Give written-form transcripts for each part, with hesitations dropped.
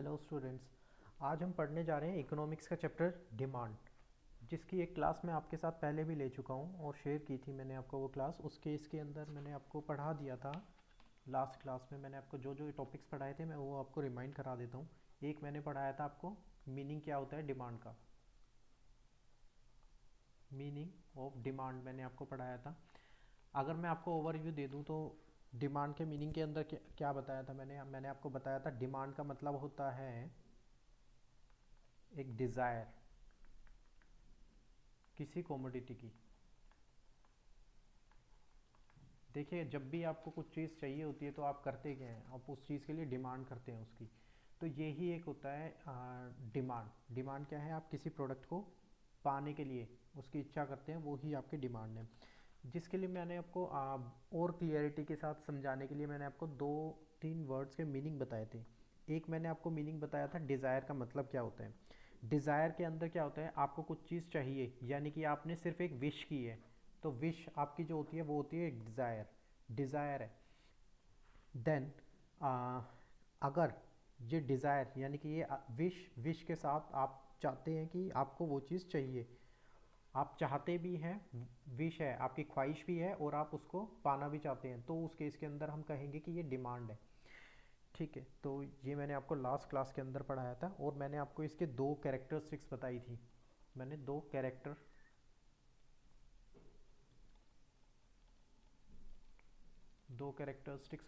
Hello students. आज हम पढ़ने जा रहे हैं इकोनॉमिक्स का चैप्टर डिमांड, जिसकी एक क्लास मैं आपके साथ पहले भी ले चुका हूं और शेयर की थी मैंने आपको वो क्लास। उसके इसके अंदर मैंने आपको पढ़ा दिया था। लास्ट क्लास में मैंने आपको जो जो टॉपिक्स पढ़ाए थे मैं वो आपको रिमाइंड करा देता हूँ। एक मैंने पढ़ाया था आपको मीनिंग क्या होता है डिमांड का। मीनिंग ऑफ डिमांड मैंने आपको पढ़ाया था। अगर मैं आपको ओवरव्यू दे दूं तो डिमांड के मीनिंग के अंदर क्या क्या बताया था मैंने आपको बताया था डिमांड का मतलब होता है एक डिज़ायर किसी कमोडिटी की। देखिए, जब भी आपको कुछ चीज़ चाहिए होती है तो आप करते क्या हैं, आप उस चीज़ के लिए डिमांड करते हैं उसकी। तो यही एक होता है डिमांड। डिमांड क्या है, आप किसी प्रोडक्ट को पाने के लिए उसकी इच्छा करते हैं, वो ही आपकी डिमांड है। जिसके लिए मैंने आपको और क्लियरिटी के साथ समझाने के लिए मैंने आपको दो तीन वर्ड्स के मीनिंग बताए थे। एक मैंने आपको मीनिंग बताया था डिज़ायर का मतलब क्या होता है। डिज़ायर के अंदर क्या होता है, आपको कुछ चीज़ चाहिए यानी कि आपने सिर्फ एक विश की है। तो विश आपकी जो होती है वो होती है एक डिज़ायर। डिज़ायर है। देन अगर ये डिज़ायर यानी कि ये विश विश के साथ आप चाहते हैं कि आपको वो चीज़ चाहिए, आप चाहते भी हैं, विश है आपकी ख्वाहिश भी है और आप उसको पाना भी चाहते हैं, तो उस केस के अंदर हम कहेंगे कि ये डिमांड है। ठीक है, तो ये मैंने आपको लास्ट क्लास के अंदर पढ़ाया था और मैंने आपको इसके दो कैरेक्टरिस्टिक्स बताई थी। मैंने दो कैरेक्टरिस्टिक्स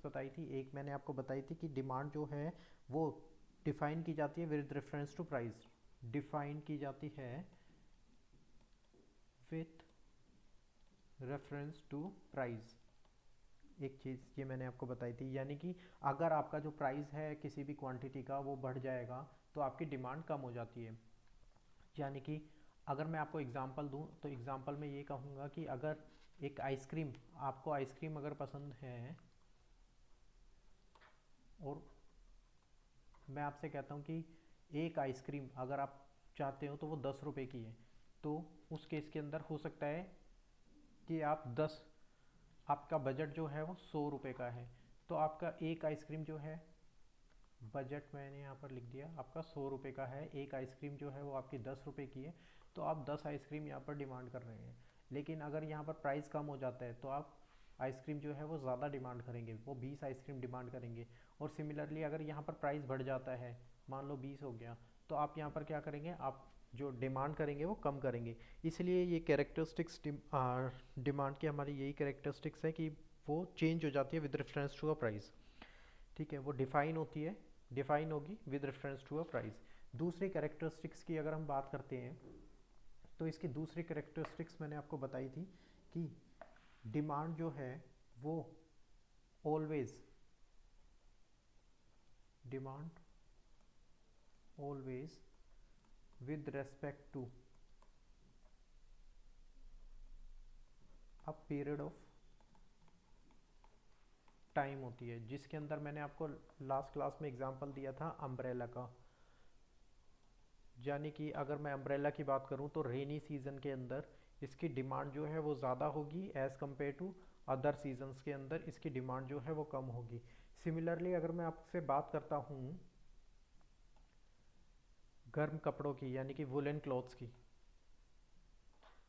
बताई थी। एक मैंने आपको बताई थी कि डिमांड जो है वो डिफाइन की जाती है with reference to price. Define की जाती है विथ रेफरेंस टू प्राइस। एक चीज़ ये मैंने आपको बताई थी, यानी कि अगर आपका जो प्राइस है किसी भी क्वांटिटी का वो बढ़ जाएगा तो आपकी डिमांड कम हो जाती है। यानी कि अगर मैं आपको एग्जांपल दूं तो एग्जांपल में ये कहूँगा कि अगर एक आइसक्रीम, आपको आइसक्रीम अगर पसंद है और मैं आपसे कहता हूँ कि एक आइसक्रीम अगर आप चाहते हो तो वो 10 रुपए की है, तो उस केस के अंदर हो सकता है कि आप 10, आपका बजट जो है वो 100 रुपये का है, तो आपका एक आइसक्रीम जो है, बजट मैंने यहाँ पर लिख दिया आपका 100 रुपये का है, एक आइसक्रीम जो है वो आपकी 10 रुपये की है, तो आप 10 आइसक्रीम यहाँ पर डिमांड कर रहे हैं। लेकिन अगर यहाँ पर प्राइस कम हो जाता है तो आप आइसक्रीम जो है वो ज़्यादा डिमांड करेंगे, वो 20 आइसक्रीम डिमांड करेंगे। और सिमिलरली अगर यहाँ पर प्राइस बढ़ जाता है, मान लो 20 हो गया, तो आप यहाँ पर क्या करेंगे, आप जो डिमांड करेंगे वो कम करेंगे। इसलिए ये कैरेक्टरिस्टिक्स डिमांड की हमारी यही कैरेक्टरिस्टिक्स है कि वो चेंज हो जाती है with reference to a price. ठीक है, वो डिफाइन होती है, डिफाइन होगी with reference to a price. दूसरी कैरेक्टरिस्टिक्स की अगर हम बात करते हैं तो इसकी दूसरी कैरेक्टरिस्टिक्स मैंने आपको बताई थी कि डिमांड जो है वो always, demand always with respect to a period of time होती है। जिसके अंदर मैंने आपको लास्ट क्लास में एग्जांपल दिया था अम्ब्रेला का। यानी कि अगर मैं अम्ब्रेला की बात करूं तो रेनी सीजन के अंदर इसकी डिमांड जो है वो ज़्यादा होगी as compare to other seasons के अंदर इसकी डिमांड जो है वो कम होगी। सिमिलरली अगर मैं आपसे बात करता हूँ गर्म कपड़ों की यानी कि वुलन क्लॉथ्स की,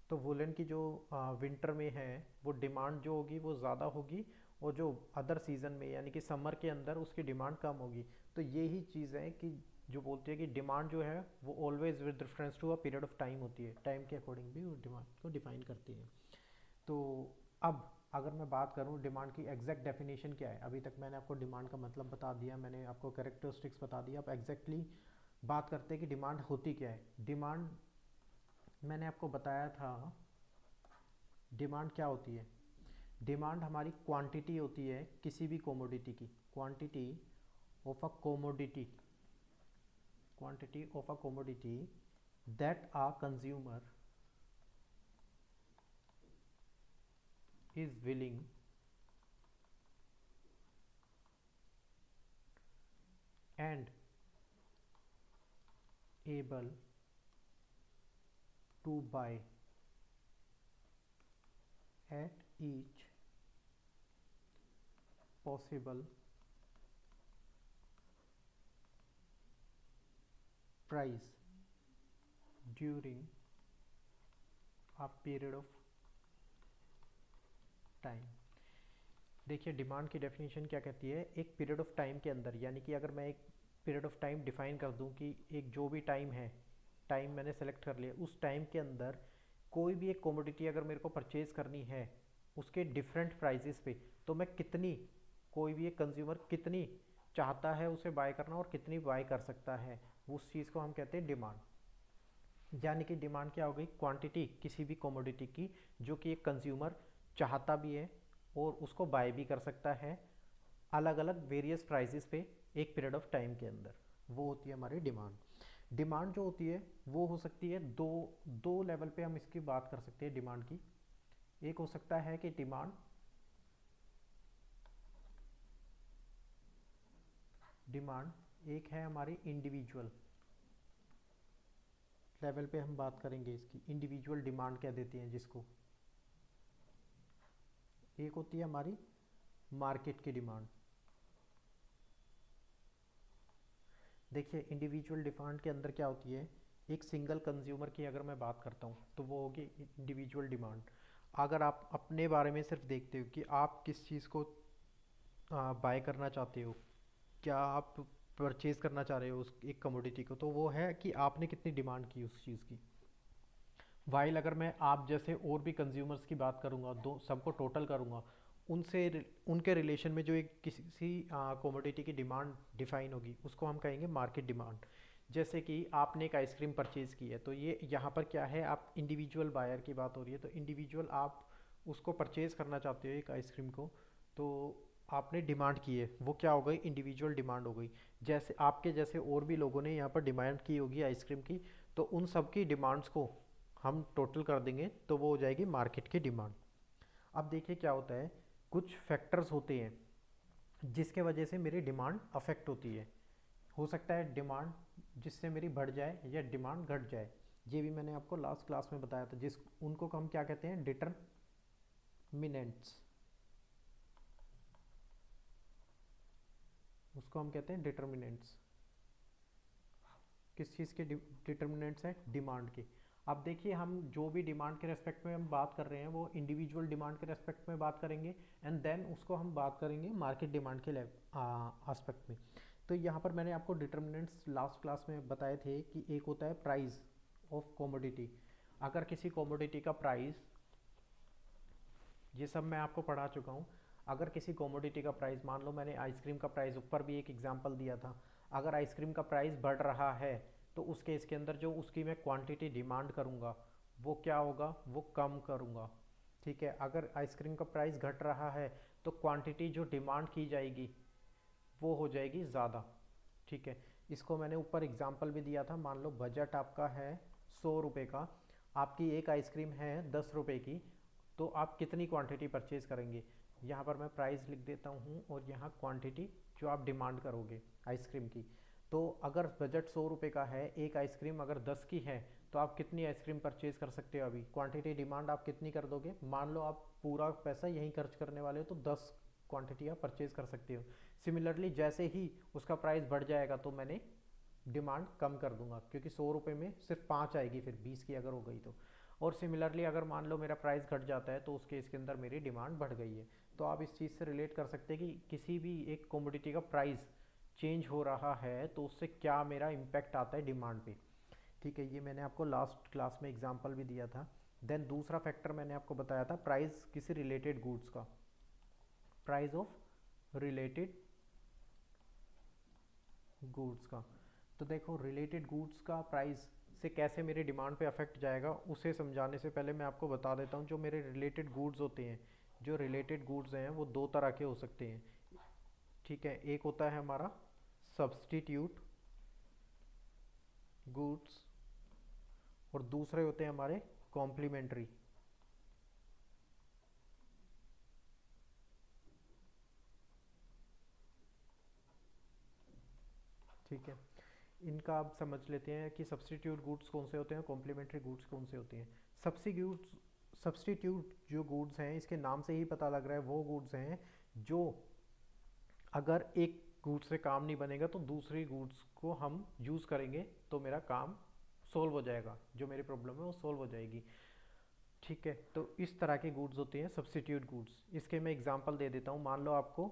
तो वुलन की जो विंटर में है वो डिमांड जो होगी वो ज़्यादा होगी, और जो अदर सीज़न में यानी कि समर के अंदर उसकी डिमांड कम होगी। तो यही चीज़ है कि जो बोलती है कि डिमांड जो है वो always with reference to a period of time होती है, टाइम के अकॉर्डिंग भी वो डिमांड को डिफाइन करती है। तो अब अगर मैं बात करूं डिमांड की एग्जैक्ट डेफिनेशन क्या है, अभी तक मैंने आपको डिमांड का मतलब बता दिया, मैंने आपको कैरेक्टरिस्टिक्स बता दिया। अब एग्जैक्टली बात करते हैं कि डिमांड होती क्या है। डिमांड मैंने आपको बताया था, डिमांड क्या होती है। डिमांड हमारी क्वांटिटी होती है किसी भी कोमोडिटी की, quantity of a commodity, quantity of a commodity that a consumer is willing and able to buy at each possible price during a period of time. देखिए डिमांड की डेफिनेशन क्या कहती है, एक पीरियड ऑफ टाइम के अंदर, यानी कि अगर मैं एक पीरियड ऑफ टाइम डिफाइन कर दूं कि एक जो भी टाइम है, टाइम मैंने सेलेक्ट कर लिया, उस टाइम के अंदर कोई भी एक कमोडिटी अगर मेरे को परचेज करनी है उसके डिफरेंट प्राइजेस पे, तो मैं कितनी, कोई भी एक कंज्यूमर कितनी चाहता है उसे बाय करना और कितनी बाय कर सकता है, उस चीज़ को हम कहते हैं डिमांड। यानी कि डिमांड क्या हो गई, क्वांटिटी किसी भी कमोडिटी की जो कि एक कंज्यूमर चाहता भी है और उसको बाय भी कर सकता है अलग अलग वेरियस प्राइसेस पे एक पीरियड ऑफ टाइम के अंदर, वो होती है हमारी डिमांड। डिमांड जो होती है वो हो सकती है दो दो लेवल पे हम इसकी बात कर सकते हैं डिमांड की। एक हो सकता है कि डिमांड एक है हमारी इंडिविजुअल लेवल पे, हम बात करेंगे इसकी इंडिविजुअल डिमांड कह देते हैं जिसको। एक होती है हमारी मार्केट की डिमांड। देखिए इंडिविजुअल डिमांड के अंदर क्या होती है, एक सिंगल कंज्यूमर की अगर मैं बात करता हूँ तो वो होगी इंडिविजुअल डिमांड। अगर आप अपने बारे में सिर्फ देखते हो कि आप किस चीज़ को बाय करना चाहते हो, क्या आप परचेज करना चाह रहे हो उस एक कमोडिटी को, तो वो है कि आपने कितनी डिमांड की उस चीज़ की। वाइल अगर मैं आप जैसे और भी कंज्यूमर्स की बात करूंगा, दो सबको टोटल करूंगा, उनके रिलेशन में जो एक किसी कमोडिटी की डिमांड डिफाइन होगी उसको हम कहेंगे मार्केट डिमांड। जैसे कि आपने एक आइसक्रीम परचेज़ की है, तो ये यहाँ पर क्या है, आप इंडिविजुअल बायर की बात हो रही है, तो इंडिविजुअल आप उसको परचेज़ करना चाहते हो एक आइसक्रीम को, तो आपने डिमांड की है, वो क्या हो गई, इंडिविजुअल डिमांड हो गई। जैसे आपके जैसे और भी लोगों ने यहाँ पर डिमांड की होगी आइसक्रीम की, तो उन सब की डिमांड्स को हम टोटल कर देंगे तो वो हो जाएगी मार्केट की डिमांड। अब देखिए क्या होता है, कुछ फैक्टर्स होते हैं जिसके वजह से मेरी डिमांड अफेक्ट होती है। हो सकता है डिमांड जिससे मेरी बढ़ जाए या डिमांड घट जाए, ये भी मैंने आपको लास्ट क्लास में बताया था, जिस उनको हम क्या कहते हैं, डिटरमिनेंट्स, उसको हम कहते हैं डिटरमिनेंट्स। किस चीज़ के डिटर्मिनेंट्स हैं, डिमांड के। अब देखिए हम जो भी डिमांड के रेस्पेक्ट में हम बात कर रहे हैं वो इंडिविजुअल डिमांड के रेस्पेक्ट में बात करेंगे, एंड देन उसको हम बात करेंगे मार्केट डिमांड के एस्पेक्ट में। तो यहाँ पर मैंने आपको डिटर्मिनेंट्स लास्ट क्लास में बताए थे कि एक होता है प्राइस ऑफ कॉमोडिटी। अगर किसी कॉमोडिटी का प्राइस, ये सब मैं आपको पढ़ा चुका हूँ, अगर किसी कॉमोडिटी का प्राइस, मान लो मैंने आइसक्रीम का प्राइस ऊपर भी एक एग्जांपल दिया था, अगर आइसक्रीम का प्राइस बढ़ रहा है तो उस केस के अंदर जो उसकी मैं क्वांटिटी डिमांड करूँगा वो क्या होगा, वो कम करूँगा। ठीक है, अगर आइसक्रीम का प्राइस घट रहा है तो क्वांटिटी जो डिमांड की जाएगी वो हो जाएगी ज़्यादा। ठीक है, इसको मैंने ऊपर एग्जांपल भी दिया था, मान लो बजट आपका है 100 रुपये का, आपकी एक आइसक्रीम है 10 रुपये की, तो आप कितनी क्वांटिटी परचेज करेंगे। यहाँ पर मैं प्राइस लिख देता हूँ और यहाँ क्वांटिटी जो आप डिमांड करोगे आइसक्रीम की। तो अगर बजट 100 रुपये का है, एक आइसक्रीम अगर 10 की है, तो आप कितनी आइसक्रीम परचेज कर सकते हो, अभी क्वांटिटी डिमांड आप कितनी कर दोगे, मान लो आप पूरा पैसा यहीं खर्च करने वाले हो तो 10 क्वांटिटी आप परचेज कर सकते हो। सिमिलरली जैसे ही उसका प्राइस बढ़ जाएगा तो मैंने डिमांड कम कर दूंगा, क्योंकि 100 रुपये में सिर्फ 5 आएगी, फिर 20 की अगर हो गई तो। और सिमिलरली अगर मान लो मेरा प्राइस घट जाता है तो उस केस के अंदर मेरी डिमांड बढ़ गई है। तो आप इस चीज़ से रिलेट कर सकते हैं कि किसी भी एक कमोडिटी का प्राइस चेंज हो रहा है तो उससे क्या मेरा इम्पैक्ट आता है डिमांड पे। ठीक है, ये मैंने आपको लास्ट क्लास में एग्जांपल भी दिया था। देन दूसरा फैक्टर मैंने आपको बताया था प्राइस किसी रिलेटेड गुड्स का, प्राइस ऑफ रिलेटेड गुड्स का। तो देखो रिलेटेड गुड्स का प्राइस से कैसे मेरे डिमांड पे अफेक्ट जाएगा, उसे समझाने से पहले मैं आपको बता देता हूँ जो मेरे रिलेटेड गुड्स होते हैं। जो रिलेटेड गुड्स हैं वो दो तरह के हो सकते हैं। ठीक है, एक होता है हमारा सब्स्टिट्यूट गुड्स और दूसरे होते हैं हमारे कॉम्प्लीमेंट्री। ठीक है, इनका आप समझ लेते हैं कि सब्स्टिट्यूट गुड्स कौन से होते हैं, कॉम्प्लीमेंट्री गुड्स कौन से होते हैं। सब्स्टिट्यूट जो गुड्स हैं, इसके नाम से ही पता लग रहा है, वो गुड्स हैं जो अगर एक गुड्स से काम नहीं बनेगा तो दूसरी गुड्स को हम यूज़ करेंगे तो मेरा काम सोल्व हो जाएगा, जो मेरी प्रॉब्लम है वो सोल्व हो जाएगी। ठीक है, तो इस तरह के गुड्स होते हैं सब्स्टिट्यूट गुड्स। इसके मैं एग्जांपल दे देता हूँ। मान लो आपको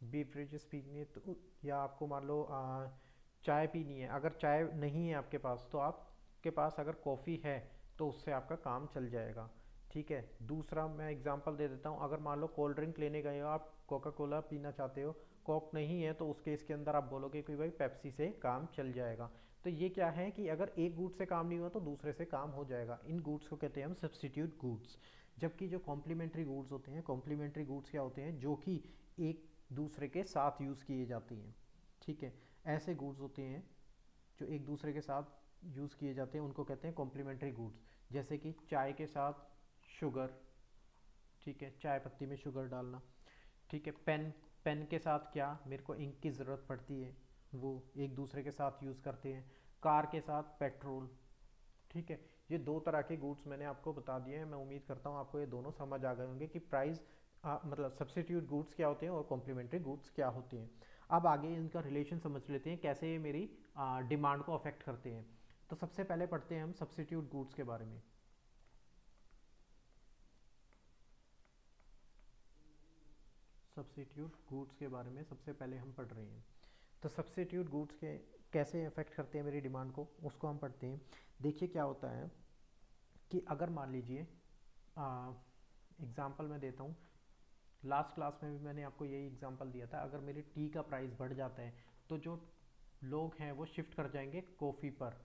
बेवरेजेस पीनी है तो, या आपको मान लो चाय पीनी है। अगर चाय नहीं है आपके पास तो आपके पास अगर कॉफ़ी है तो उससे आपका काम चल जाएगा। ठीक है, दूसरा मैं एग्जांपल दे देता हूँ। अगर मान लो कोल्ड ड्रिंक लेने गए हो, आप कोका कोला पीना चाहते हो, कोक नहीं है, तो उस केस के अंदर आप बोलोगे कि भाई पेप्सी से काम चल जाएगा। तो ये क्या है कि अगर एक गुड से काम नहीं हुआ तो दूसरे से काम हो जाएगा। इन गुड्स को कहते हैं हम सब्स्टिट्यूट गुड्स। जबकि जो कॉम्प्लीमेंट्री गुड्स होते हैं, कॉम्प्लीमेंट्री गुड्स क्या होते हैं, जो कि एक दूसरे के साथ यूज़ किए जाती हैं। ठीक है, ऐसे गुड्स होते हैं जो एक दूसरे के साथ यूज़ किए जाते हैं, उनको कहते हैं कॉम्प्लीमेंट्री गुड्स। जैसे कि चाय के साथ शुगर, ठीक है, चाय पत्ती में शुगर डालना। ठीक है, पेन, पेन के साथ क्या मेरे को इंक की ज़रूरत पड़ती है, वो एक दूसरे के साथ यूज़ करते हैं। कार के साथ पेट्रोल। ठीक है, ये दो तरह के गुड्स मैंने आपको बता दिए हैं। मैं उम्मीद करता हूँ आपको ये दोनों समझ आ गए होंगे कि प्राइस मतलब सब्स्टिट्यूट गुड्स क्या होते हैं और कॉम्प्लीमेंट्री गुड्स क्या होते हैं। अब आगे इनका रिलेशन समझ लेते हैं, कैसे ये मेरी डिमांड को अफेक्ट करते हैं। तो सबसे पहले पढ़ते हैं हम सब्स्टिट्यूट गुड्स के बारे में। सब्स्टिट्यूट गुड्स के बारे में सबसे पहले हम पढ़ रहे हैं। तो सब्स्टिट्यूट गुड्स के कैसे अफेक्ट करते हैं मेरी डिमांड को, उसको हम पढ़ते हैं। देखिए क्या होता है कि अगर मान लीजिए एग्जांपल मैं देता हूँ। लास्ट क्लास में भी मैंने आपको यही एग्जांपल दिया था। अगर मेरी टी का प्राइस बढ़ जाता है तो जो लोग हैं वो शिफ्ट कर जाएंगे कॉफ़ी पर।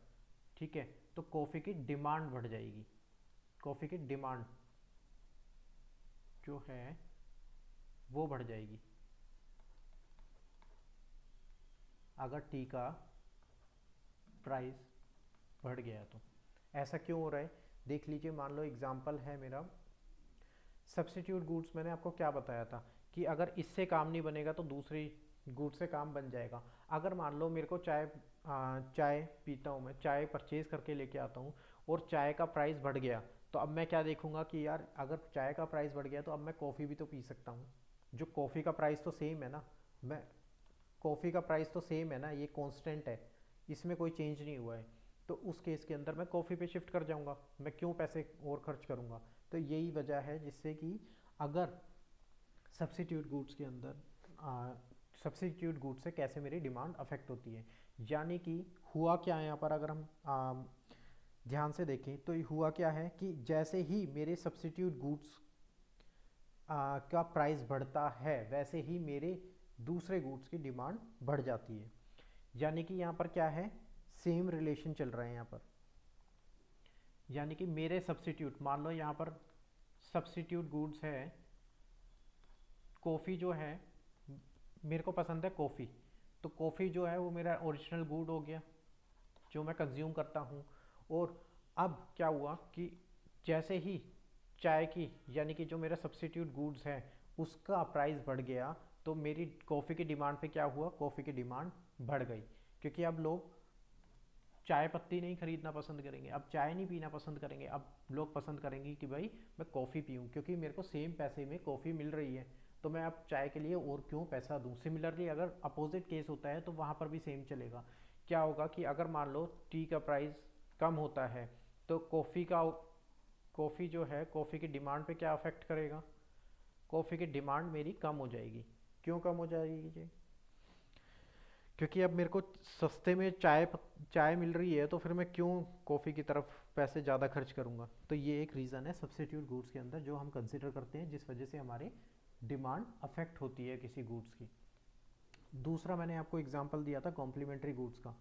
ठीक है, तो कॉफ़ी की डिमांड बढ़ जाएगी। कॉफ़ी की डिमांड जो है वो बढ़ जाएगी अगर टी का प्राइस बढ़ गया तो। ऐसा क्यों हो रहा है, देख लीजिए। मान लो एग्जांपल है मेरा सब्स्टिट्यूट गुड्स। मैंने आपको क्या बताया था कि अगर इससे काम नहीं बनेगा तो दूसरी गुड से काम बन जाएगा। अगर मान लो मेरे को चाय पीता हूँ, मैं चाय परचेज करके लेके आता हूँ और चाय का प्राइस बढ़ गया, तो अब मैं क्या देखूंगा कि यार अगर चाय का प्राइस बढ़ गया तो अब मैं कॉफ़ी भी तो पी सकता हूँ। जो कॉफ़ी का प्राइस तो सेम है ना, मैं कॉफ़ी का प्राइस तो सेम है ना, ये कांस्टेंट है, इसमें कोई चेंज नहीं हुआ है। तो उस केस के अंदर मैं कॉफ़ी पे शिफ्ट कर जाऊंगा, मैं क्यों पैसे और खर्च करूंगा। तो यही वजह है जिससे कि अगर सब्स्टिट्यूट गुड्स के अंदर सब्स्टिट्यूट गुड्स से कैसे मेरी डिमांड अफेक्ट होती है। यानी कि हुआ क्या है यहाँ पर, अगर हम ध्यान से देखें तो ये हुआ क्या है कि जैसे ही मेरे सब्स्टिट्यूट गुड्स का प्राइस बढ़ता है वैसे ही मेरे दूसरे गुड्स की डिमांड बढ़ जाती है। यानी कि यहाँ पर क्या है, सेम रिलेशन चल रहा है यहाँ पर। यानी कि मेरे सब्स्टिट्यूट, मान लो यहाँ पर सब्स्टिट्यूट गुड्स है कॉफ़ी जो है, मेरे को पसंद है कॉफ़ी, तो कॉफ़ी जो है वो मेरा ओरिजिनल गुड हो गया जो मैं कंज्यूम करता हूँ। और अब क्या हुआ कि जैसे ही चाय की, यानी कि जो मेरा सब्स्टिट्यूट गुड्स है उसका प्राइस बढ़ गया, तो मेरी कॉफ़ी की डिमांड पे क्या हुआ, कॉफ़ी की डिमांड बढ़ गई। क्योंकि अब लोग चाय पत्ती नहीं खरीदना पसंद करेंगे, अब चाय नहीं पीना पसंद करेंगे, अब लोग पसंद करेंगे कि भाई मैं कॉफ़ी पीऊँ, क्योंकि मेरे को सेम पैसे में कॉफ़ी मिल रही है, तो मैं अब चाय के लिए और क्यों पैसा दूँ। सिमिलरली अगर अपोजिट केस होता है तो वहाँ पर भी सेम चलेगा। क्या होगा कि अगर मान लो टी का प्राइस कम होता है तो कॉफ़ी जो है, कॉफ़ी की डिमांड पे क्या अफेक्ट करेगा, कॉफ़ी की डिमांड मेरी कम हो जाएगी। क्यों कम हो जाएगी, क्योंकि अब मेरे को सस्ते में चाय मिल रही है, तो फिर मैं क्यों कॉफ़ी की तरफ पैसे ज़्यादा खर्च करूँगा। तो ये एक रीज़न है सब्स्टिट्यूट गुड्स के अंदर जो हम कंसिडर करते हैं, जिस वजह से हमारी डिमांड अफेक्ट होती है किसी गुड्स की। दूसरा मैंने आपको एग्जांपल दिया था कॉम्प्लीमेंट्री गुड्स का।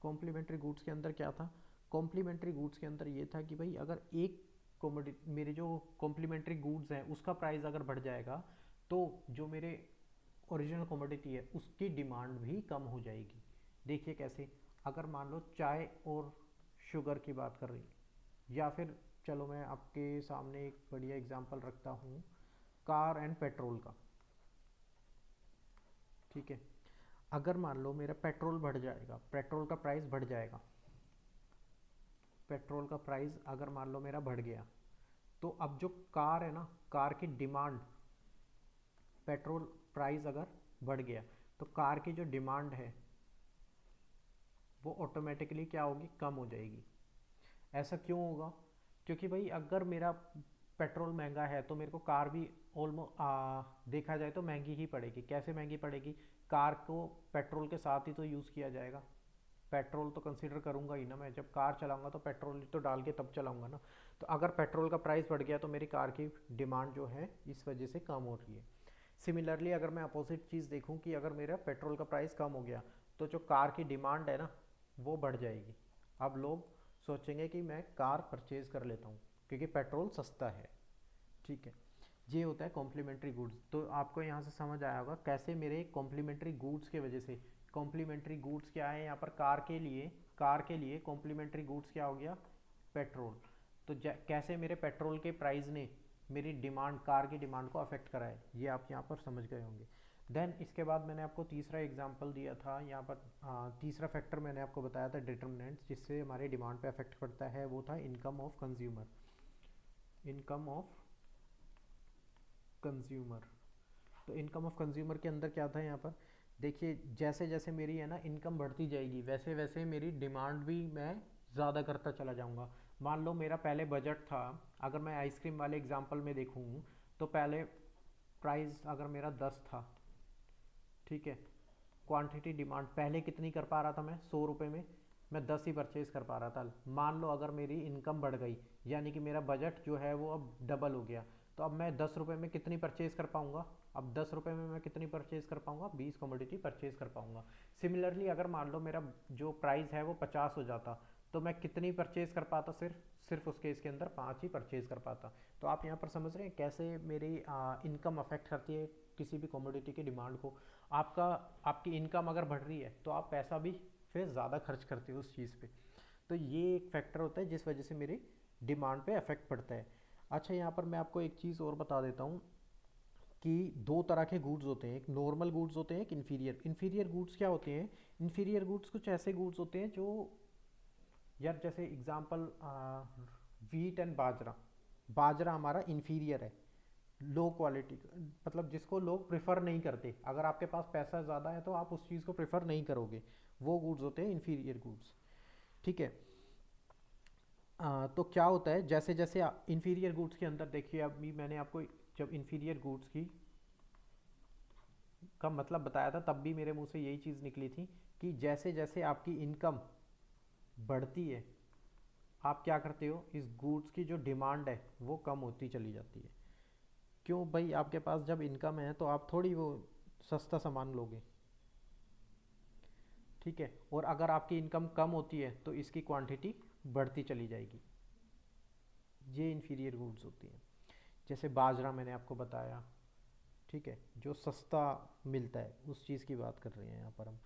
कॉम्प्लीमेंट्री गुड्स के अंदर क्या था, कॉम्प्लीमेंट्री गुड्स के अंदर ये था कि भाई अगर एक कॉमोडिटी, मेरे जो कॉम्प्लीमेंट्री गुड्स हैं उसका प्राइस अगर बढ़ जाएगा तो जो मेरे ओरिजिनल कमोडिटी है उसकी डिमांड भी कम हो जाएगी। देखिए कैसे, अगर मान लो चाय और शुगर की बात कर रही, या फिर चलो मैं आपके सामने एक बढ़िया एग्जांपल रखता हूँ कार एंड पेट्रोल का। ठीक है, अगर मान लो मेरा पेट्रोल बढ़ जाएगा, पेट्रोल का प्राइस बढ़ जाएगा, पेट्रोल का प्राइस अगर मान लो मेरा बढ़ गया, तो अब जो कार है ना, कार की डिमांड, पेट्रोल प्राइस अगर बढ़ गया तो कार की जो डिमांड है वो ऑटोमेटिकली क्या होगी, कम हो जाएगी। ऐसा क्यों होगा? क्योंकि भाई अगर मेरा पेट्रोल महंगा है तो मेरे को कार भी ऑलमोस्ट देखा जाए तो महंगी ही पड़ेगी। कैसे महंगी पड़ेगी? कार को पेट्रोल के साथ ही तो यूज़ किया जाएगा, पेट्रोल तो कंसीडर करूंगा ही ना मैं। जब कार चलाऊंगा तो पेट्रोल तो डाल के तब चलाऊंगा ना। तो अगर पेट्रोल का प्राइस बढ़ गया तो मेरी कार की डिमांड जो है इस वजह से कम हो रही है। सिमिलरली अगर मैं अपोजिट चीज़ देखूं कि अगर मेरा पेट्रोल का प्राइस कम हो गया तो जो कार की डिमांड है ना वो बढ़ जाएगी। अब लोग सोचेंगे कि मैं कार परचेज कर लेता हूँ क्योंकि पेट्रोल सस्ता है। ठीक है, ये होता है कॉम्प्लीमेंट्री गुड्स। तो आपको यहाँ से समझ आया होगा कैसे मेरे कॉम्प्लीमेंट्री गुड्स के वजह से, कॉम्प्लीमेंट्री गुड्स क्या है यहाँ पर, कार के लिए कॉम्प्लीमेंट्री गुड्स क्या हो गया, पेट्रोल। तो कैसे मेरे पेट्रोल के प्राइस ने मेरी डिमांड, कार की डिमांड को अफेक्ट करा है, ये आप यहाँ पर समझ गए होंगे। देन इसके बाद मैंने आपको तीसरा एग्जांपल दिया था यहाँ पर, तीसरा फैक्टर मैंने आपको बताया था डिटर्मिनेंट्स जिससे हमारे डिमांड पे अफेक्ट पड़ता है, वो था income of consumer. Income of consumer. तो इनकम ऑफ कंज्यूमर के अंदर क्या था यहाँ पर, देखिए जैसे जैसे मेरी है ना इनकम बढ़ती जाएगी वैसे वैसे मेरी डिमांड भी मैं ज़्यादा करता चला जाऊँगा। मान लो मेरा पहले बजट था, अगर मैं आइसक्रीम वाले एग्जांपल में देखूँ तो पहले प्राइस अगर मेरा 10 था, ठीक है, क्वांटिटी डिमांड पहले कितनी कर पा रहा था मैं, 100 रुपये में मैं 10 ही परचेज कर पा रहा था। मान लो अगर मेरी इनकम बढ़ गई यानी कि मेरा बजट जो है वो अब डबल हो गया, तो अब मैं 10 रुपये में कितनी परचेज कर पाऊंगा, अब 10 रुपये में मैं कितनी परचेज कर पाऊंगा, 20 कमोडिटी परचेज कर पाऊंगा। सिमिलरली अगर मान लो मेरा जो प्राइस है वो 50 हो जाता तो मैं कितनी परचेज कर पाता, सिर्फ सिर्फ उस केस के अंदर 5 ही परचेज कर पाता। तो आप यहाँ पर समझ रहे हैं कैसे मेरी इनकम अफेक्ट करती है किसी भी कमोडिटी की डिमांड को। आपका आपकी इनकम अगर बढ़ रही है तो आप पैसा भी फिर ज़्यादा खर्च करते हो उस चीज़ पे। तो ये एक फैक्टर होता है जिस वजह से मेरी डिमांड पे अफेक्ट पड़ता है। अच्छा, यहाँ पर मैं आपको एक चीज़ और बता देता हूँ कि दो तरह के गुड्स होते हैं, एक नॉर्मल गुड्स होते हैं, एक इन्फीरियर। इन्फीरियर गुड्स क्या होते हैं? इन्फीरियर गुड्स कुछ ऐसे गुड्स होते हैं जो, यार जैसे एग्जांपल वीट एंड बाजरा। बाजरा हमारा इन्फीरियर है, लो क्वालिटी, मतलब जिसको लोग प्रेफर नहीं करते। अगर आपके पास पैसा ज़्यादा है तो आप उस चीज़ को प्रेफर नहीं करोगे, वो गुड्स होते हैं इन्फीरियर गुड्स। ठीक है। तो क्या होता है, जैसे जैसे इन्फीरियर गुड्स के अंदर देखिए, अभी मैंने आपको जब इन्फीरियर गुड्स की का मतलब बताया था तब भी मेरे मुंह से यही चीज़ निकली थी कि जैसे जैसे आपकी इनकम बढ़ती है आप क्या करते हो, इस गुड्स की जो डिमांड है वो कम होती चली जाती है। क्यों भाई, आपके पास जब इनकम है तो आप थोड़ी वो सस्ता सामान लोगे। ठीक है, और अगर आपकी इनकम कम होती है तो इसकी क्वांटिटी बढ़ती चली जाएगी। ये इन्फीरियर गुड्स होती हैं। जैसे बाजरा मैंने आपको बताया, ठीक है, जो सस्ता मिलता है उस चीज़ की बात कर रहे हैं यहाँ पर हम।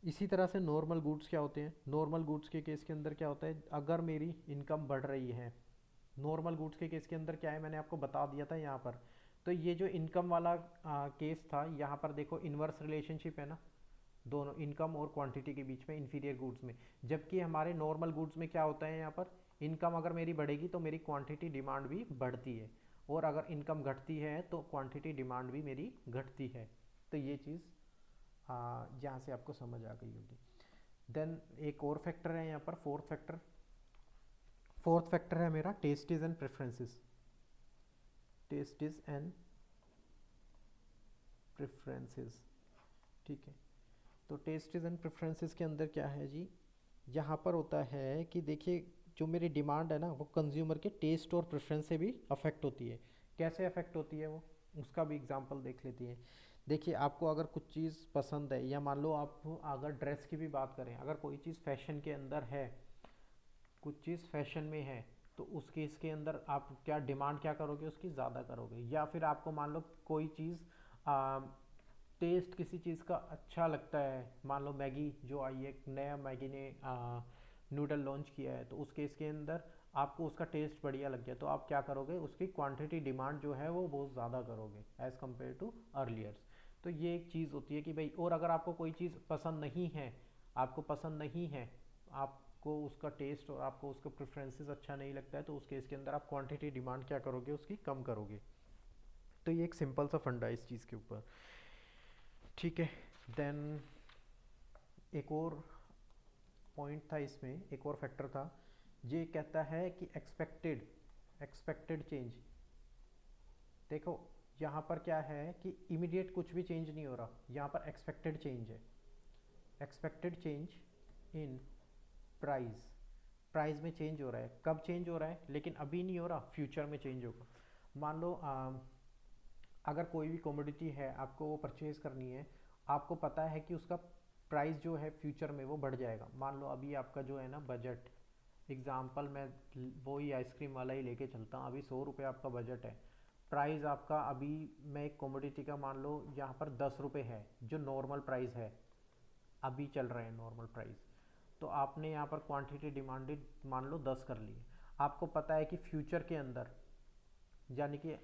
इसी तरह से नॉर्मल गुड्स क्या होते हैं, नॉर्मल गुड्स के केस के अंदर क्या होता है, अगर मेरी इनकम बढ़ रही है, नॉर्मल गुड्स के केस के अंदर क्या है मैंने आपको बता दिया था यहाँ पर। तो ये जो इनकम वाला केस था, यहाँ पर देखो इन्वर्स रिलेशनशिप है ना दोनों इनकम और क्वांटिटी के बीच में इन्फीरियर गुड्स में। जबकि हमारे नॉर्मल गुड्स में क्या होता है, यहाँ पर इनकम अगर मेरी बढ़ेगी तो मेरी क्वांटिटी डिमांड भी बढ़ती है, और अगर इनकम घटती है तो क्वांटिटी डिमांड भी मेरी घटती है। तो ये चीज़ यहाँ से आपको समझ आ गई होगी। देन एक और फैक्टर है यहाँ पर, फोर्थ फैक्टर है मेरा tastes and preferences. Tastes and preferences, ठीक है। तो टेस्टीज एंड प्रेफरेंसेस के अंदर क्या है जी, यहाँ पर होता है कि देखिए जो मेरी डिमांड है ना वो कंज्यूमर के टेस्ट और प्रेफरेंस से भी अफेक्ट होती है। कैसे अफेक्ट होती है वो, उसका भी एग्जांपल देख लेती है। देखिए आपको अगर कुछ चीज़ पसंद है, या मान लो आप अगर ड्रेस की भी बात करें, अगर कोई चीज़ फैशन के अंदर है, कुछ चीज़ फैशन में है, तो उस केस के अंदर आप क्या डिमांड क्या करोगे, उसकी ज़्यादा करोगे। या फिर आपको मान लो कोई चीज़ टेस्ट किसी चीज़ का अच्छा लगता है, मान लो मैगी जो आई है, नया मैगी ने नूडल लॉन्च किया है, तो उस केस के अंदर आपको उसका टेस्ट बढ़िया लग गया तो आप क्या करोगे, उसकी क्वांटिटी डिमांड जो है वो बहुत ज़्यादा करोगे एज़ कम्पेयर टू अर्लियर्स। तो ये एक चीज़ होती है कि भाई, और अगर आपको कोई चीज़ पसंद नहीं है, आपको पसंद नहीं है, आप आपको उसका टेस्ट और आपको उसका प्रेफरेंसेस अच्छा नहीं लगता है, तो उस केस के अंदर आप क्वांटिटी डिमांड क्या करोगे, उसकी कम करोगे। तो ये एक सिंपल सा फंडा है इस चीज़ के ऊपर। ठीक है, देन एक और पॉइंट था इसमें, एक और फैक्टर था, ये कहता है कि एक्सपेक्टेड चेंज। देखो यहाँ पर क्या है कि इमीडिएट कुछ भी चेंज नहीं हो रहा, यहाँ पर एक्सपेक्टेड चेंज है। Expected change in price, price में चेंज हो रहा है। कब चेंज हो रहा है, लेकिन अभी नहीं हो रहा, फ्यूचर में चेंज होगा। मान लो अगर कोई भी कमोडिटी है, आपको वो परचेज करनी है, आपको पता है कि उसका प्राइस जो है फ्यूचर में वो बढ़ जाएगा। मान लो अभी आपका जो है ना बजट, एग्जाम्पल मैं वही आइसक्रीम वाला ही लेके चलता हूँ, अभी 100 रुपये आपका बजट है। प्राइस आपका अभी, मैं एक कमोडिटी का मान लो यहाँ पर 10 रुपये है, जो नॉर्मल प्राइस है, अभी चल रहे हैं नॉर्मल प्राइस। तो आपने यहाँ पर क्वांटिटी डिमांडेड मान लो 10 कर ली। आपको पता है कि फ्यूचर के अंदर, यानी कि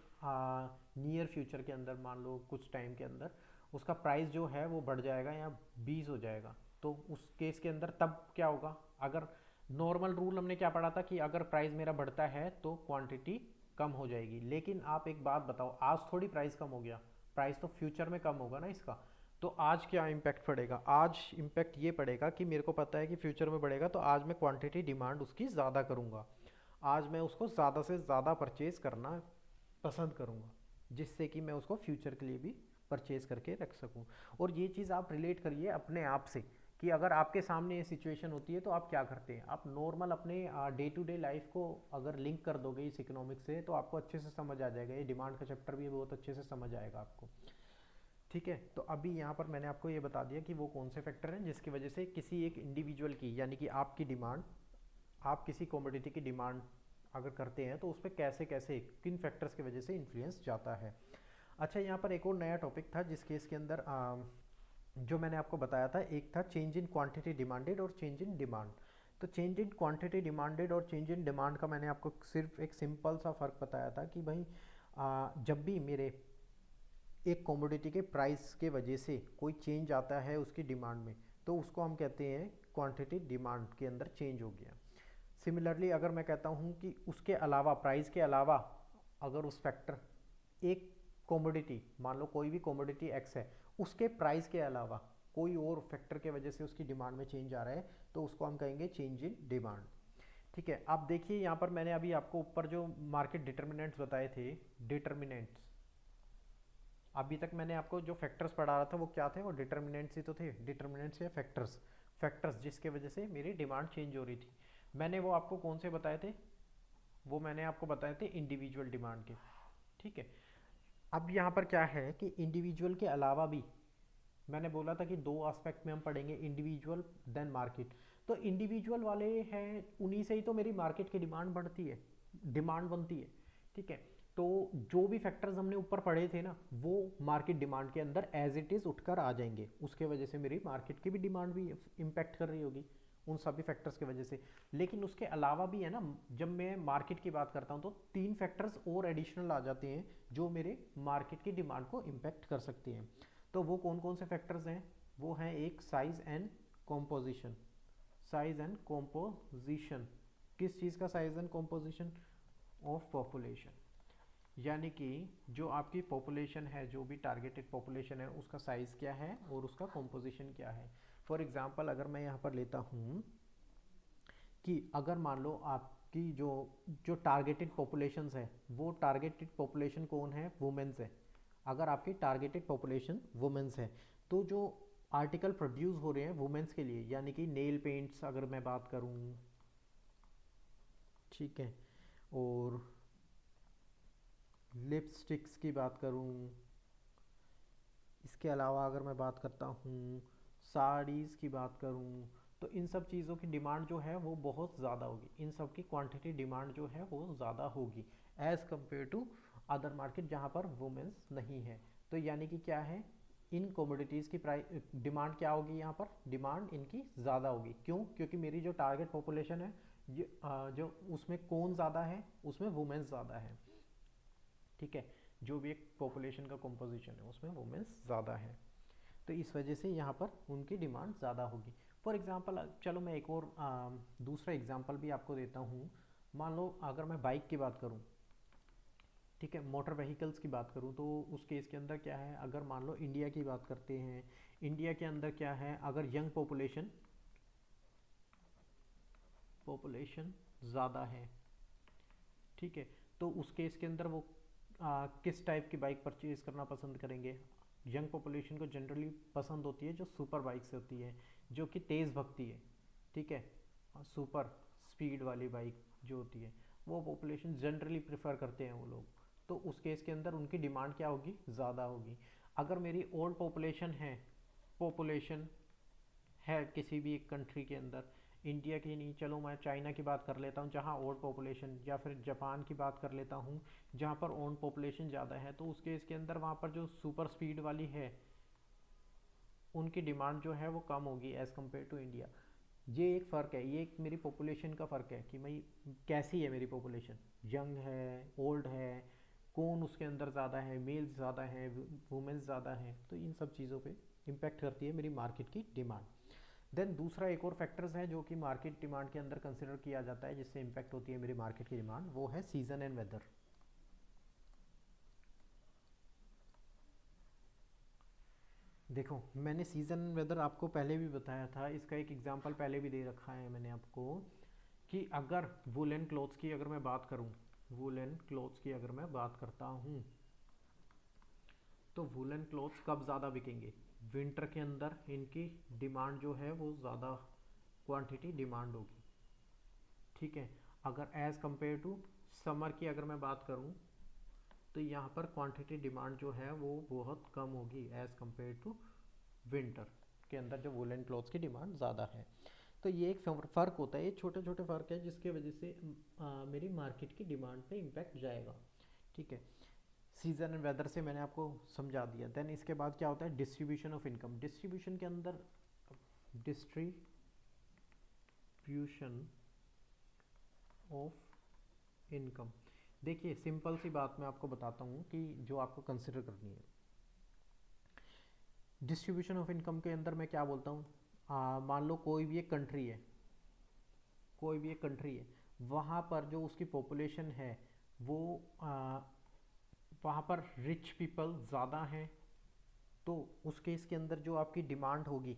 नियर फ्यूचर के अंदर, मान लो कुछ टाइम के अंदर उसका प्राइस जो है वो बढ़ जाएगा या 20 हो जाएगा। तो उस केस के अंदर तब क्या होगा, अगर नॉर्मल रूल हमने क्या पढ़ा था कि अगर प्राइस मेरा बढ़ता है तो क्वांटिटी कम हो जाएगी। लेकिन आप एक बात बताओ, आज थोड़ी प्राइस कम हो गया, प्राइस तो फ्यूचर में कम होगा ना इसका। तो आज क्या इम्पैक्ट पड़ेगा, आज इम्पैक्ट ये पड़ेगा कि मेरे को पता है कि फ्यूचर में बढ़ेगा, तो आज मैं क्वांटिटी डिमांड उसकी ज़्यादा करूँगा, आज मैं उसको ज़्यादा से ज़्यादा परचेज़ करना पसंद करूँगा, जिससे कि मैं उसको फ्यूचर के लिए भी परचेज करके रख सकूँ। और ये चीज़ आप रिलेट करिए अपने आप से, कि अगर आपके सामने ये सिचुएशन होती है तो आप क्या करते हैं। आप नॉर्मल अपने डे टू डे लाइफ को अगर लिंक कर दोगे इस इकोनॉमिक्स से, तो आपको अच्छे से समझ आ जाएगा, ये डिमांड का चैप्टर भी बहुत अच्छे से समझ आएगा आपको। ठीक है, तो अभी यहाँ पर मैंने आपको ये बता दिया कि वो कौन से फैक्टर हैं जिसकी वजह से किसी एक इंडिविजुअल की, यानी कि आपकी डिमांड, आप किसी कमोडिटी की डिमांड अगर करते हैं तो उस पर कैसे कैसे किन फैक्टर्स की वजह से इन्फ्लुएंस जाता है। अच्छा, यहाँ पर एक और नया टॉपिक था जिस केस के अंदर जो मैंने आपको बताया था, एक था चेंज इन क्वांटिटी डिमांडेड और चेंज इन डिमांड। तो चेंज इन क्वांटिटी डिमांडेड और चेंज इन डिमांड का मैंने आपको सिर्फ एक सिंपल सा फ़र्क बताया था कि भाई जब भी मेरे एक कमोडिटी के प्राइस के वजह से कोई चेंज आता है उसकी डिमांड में, तो उसको हम कहते हैं क्वांटिटी डिमांड के अंदर चेंज हो गया। सिमिलरली अगर मैं कहता हूँ कि उसके अलावा, प्राइस के अलावा, अगर उस फैक्टर, एक कमोडिटी, मान लो कोई भी कमोडिटी एक्स है, उसके प्राइस के अलावा कोई और फैक्टर के वजह से उसकी डिमांड में चेंज आ रहा है, तो उसको हम कहेंगे चेंज इन डिमांड। ठीक है, आप देखिए यहाँ पर मैंने अभी आपको ऊपर जो मार्केट डिटर्मिनेंट्स बताए थे, डिटर्मिनेंट्स, अभी तक मैंने आपको जो फैक्टर्स पढ़ा रहा था वो क्या थे, वो डिटर्मिनेंट्स ही तो थे, डिटर्मिनेंट्स या फैक्टर्स, फैक्टर्स जिसके वजह से मेरी डिमांड चेंज हो रही थी। मैंने वो आपको कौन से बताए थे, वो मैंने आपको बताए थे इंडिविजुअल डिमांड के। ठीक है, अब यहाँ पर क्या है कि इंडिविजुअल के अलावा भी, मैंने बोला था कि दो एस्पेक्ट में हम पढ़ेंगे, इंडिविजुअल देन मार्केट। तो इंडिविजुअल वाले हैं, उन्हीं से ही तो मेरी मार्केट की डिमांड बढ़ती है, डिमांड बनती है। ठीक है, तो जो भी फैक्टर्स हमने ऊपर पढ़े थे ना, वो मार्केट डिमांड के अंदर एज इट इज़ उठकर आ जाएंगे, उसके वजह से मेरी मार्केट की भी डिमांड भी इम्पैक्ट कर रही होगी उन सभी फैक्टर्स की वजह से। लेकिन उसके अलावा भी है ना, जब मैं मार्केट की बात करता हूँ तो 3 फैक्टर्स और एडिशनल आ जाते हैं जो मेरे मार्केट की डिमांड को इम्पैक्ट कर सकते हैं। तो वो कौन कौन से फैक्टर्स हैं, वो हैं एक size and composition. Size and composition, किस चीज़ का size and composition, of population, यानी कि जो आपकी पॉपुलेशन है, जो भी टारगेटेड पॉपुलेशन है, उसका साइज़ क्या है और उसका कॉम्पोजिशन क्या है। फॉर एग्जांपल अगर मैं यहाँ पर लेता हूँ कि अगर मान लो आपकी जो जो टारगेटेड पॉपुलेशंस है, वो टारगेटेड पॉपुलेशन कौन है, वुमेन्स है। अगर आपकी टारगेटेड पॉपुलेशन वुमेन्स है, तो जो आर्टिकल प्रोड्यूस हो रहे हैं वुमेन्स के लिए, यानी कि नेल पेंट्स अगर मैं बात करूँ, ठीक है, और लिपस्टिक्स की बात करूँ, इसके अलावा अगर मैं बात करता हूँ साड़ीज़ की बात करूँ, तो इन सब चीज़ों की डिमांड जो है वो बहुत ज़्यादा होगी, इन सब की क्वांटिटी डिमांड जो है वो ज़्यादा होगी as compare to other market जहाँ पर वुमेन्स नहीं है। तो यानी कि क्या है, इन कमोडिटीज़ की प्राइस डिमांड क्या होगी, यहाँ पर डिमांड इनकी ज़्यादा होगी। क्यों, क्योंकि मेरी जो टारगेट पॉपुलेशन है, ये जो उसमें कौन ज़्यादा है, उसमें वुमेन्स ज़्यादा है। ठीक है, जो भी एक पॉपुलेशन का कंपोजिशन है उसमें वुमेन्स ज़्यादा है, तो इस वजह से यहाँ पर उनकी डिमांड ज़्यादा होगी। फॉर एग्जांपल चलो मैं एक और दूसरा एग्जांपल भी आपको देता हूँ। मान लो अगर मैं बाइक की बात करूँ, ठीक है, मोटर व्हीकल्स की बात करूँ, तो उस केस के अंदर क्या है, अगर मान लो इंडिया की बात करते हैं, इंडिया के अंदर क्या है, अगर यंग पॉपुलेशन पॉपुलेशन ज़्यादा है, ठीक है, तो उस केस के अंदर वो किस टाइप की बाइक परचेज करना पसंद करेंगे। यंग पॉपुलेशन को जनरली पसंद होती है जो सुपर बाइक्स होती है, जो कि तेज़ भगती है, ठीक है, सुपर स्पीड वाली बाइक जो होती है, वो पॉपुलेशन जनरली प्रेफर करते हैं वो लोग। तो उस केस के अंदर उनकी डिमांड क्या होगी, ज़्यादा होगी। अगर मेरी ओल्ड पॉपुलेशन है किसी भी एक कंट्री के अंदर, इंडिया की नहीं, चलो मैं चाइना की बात कर लेता हूँ जहाँ ओल्ड पॉपुलेशन, या फिर जापान की बात कर लेता हूँ जहाँ पर ओल्ड पॉपुलेशन ज़्यादा है, तो उस केस के अंदर वहाँ पर जो सुपर स्पीड वाली है उनकी डिमांड जो है वो कम होगी एज़ कम्पेयर टू इंडिया। ये एक फ़र्क है, ये एक मेरी पॉपुलेशन का फ़र्क है कि भाई कैसी है मेरी पॉपुलेशन, यंग है, ओल्ड है, कौन उसके अंदर ज़्यादा है, मेल्स ज़्यादा हैं, वुमेन्स ज़्यादा हैं, तो इन सब चीज़ों पे इम्पेक्ट करती है मेरी मार्केट की डिमांड। देन दूसरा एक और फैक्टर्स है जो कि मार्केट डिमांड के अंदर कंसिडर किया जाता है, जिससे इम्पैक्ट होती है मेरी मार्केट की डिमांड, वो है सीजन एंड वेदर। देखो मैंने सीजन एंड वेदर आपको पहले भी बताया था, इसका एक एग्जांपल पहले भी दे रखा है मैंने आपको, कि अगर वुलन क्लॉथ्स की अगर मैं बात करूं, वुलन क्लॉथ्स की अगर मैं बात करता हूं, तो वुलन क्लॉथ्स कब ज़्यादा बिकेंगे, विंटर के अंदर इनकी डिमांड जो है वो ज़्यादा क्वांटिटी डिमांड होगी, ठीक है। अगर एज़ कंपेयर टू समर की अगर मैं बात करूं, तो यहाँ पर क्वांटिटी डिमांड जो है वो बहुत कम होगी एज़ कंपेयर टू विंटर के अंदर जो वुलन क्लॉथ्स की डिमांड ज़्यादा है। तो ये एक फ़र्क होता है, ये छोटे छोटे फ़र्क है जिसके वजह से मेरी मार्केट की डिमांड पे इम्पैक्ट जाएगा, ठीक है। सीजन एंड वेदर से मैंने आपको समझा दिया। देन इसके बाद क्या होता है, डिस्ट्रीब्यूशन ऑफ इनकम। डिस्ट्रीब्यूशन के अंदर डिस्ट्रीब्यूशन ऑफ इनकम, देखिए सिंपल सी बात मैं आपको बताता हूँ कि जो आपको कंसिडर करनी है। डिस्ट्रीब्यूशन ऑफ इनकम के अंदर मैं क्या बोलता हूँ, मान लो कोई भी एक कंट्री है, कोई भी एक कंट्री है, वहाँ पर जो उसकी पॉपुलेशन है वो वहाँ पर रिच पीपल ज़्यादा हैं, तो उस केस के अंदर जो आपकी डिमांड होगी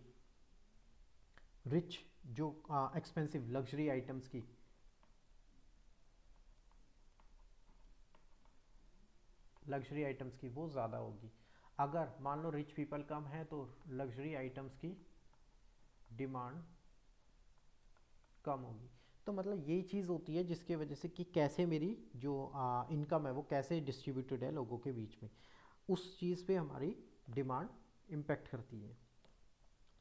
रिच, जो एक्सपेंसिव लग्जरी आइटम्स की, वो ज़्यादा होगी। अगर मान लो रिच पीपल कम है तो लग्जरी आइटम्स की डिमांड कम होगी। तो मतलब यही चीज़ होती है जिसके वजह से कि कैसे मेरी जो इनकम है वो कैसे डिस्ट्रीब्यूटेड है लोगों के बीच में, उस चीज़ पे हमारी डिमांड इम्पेक्ट करती है,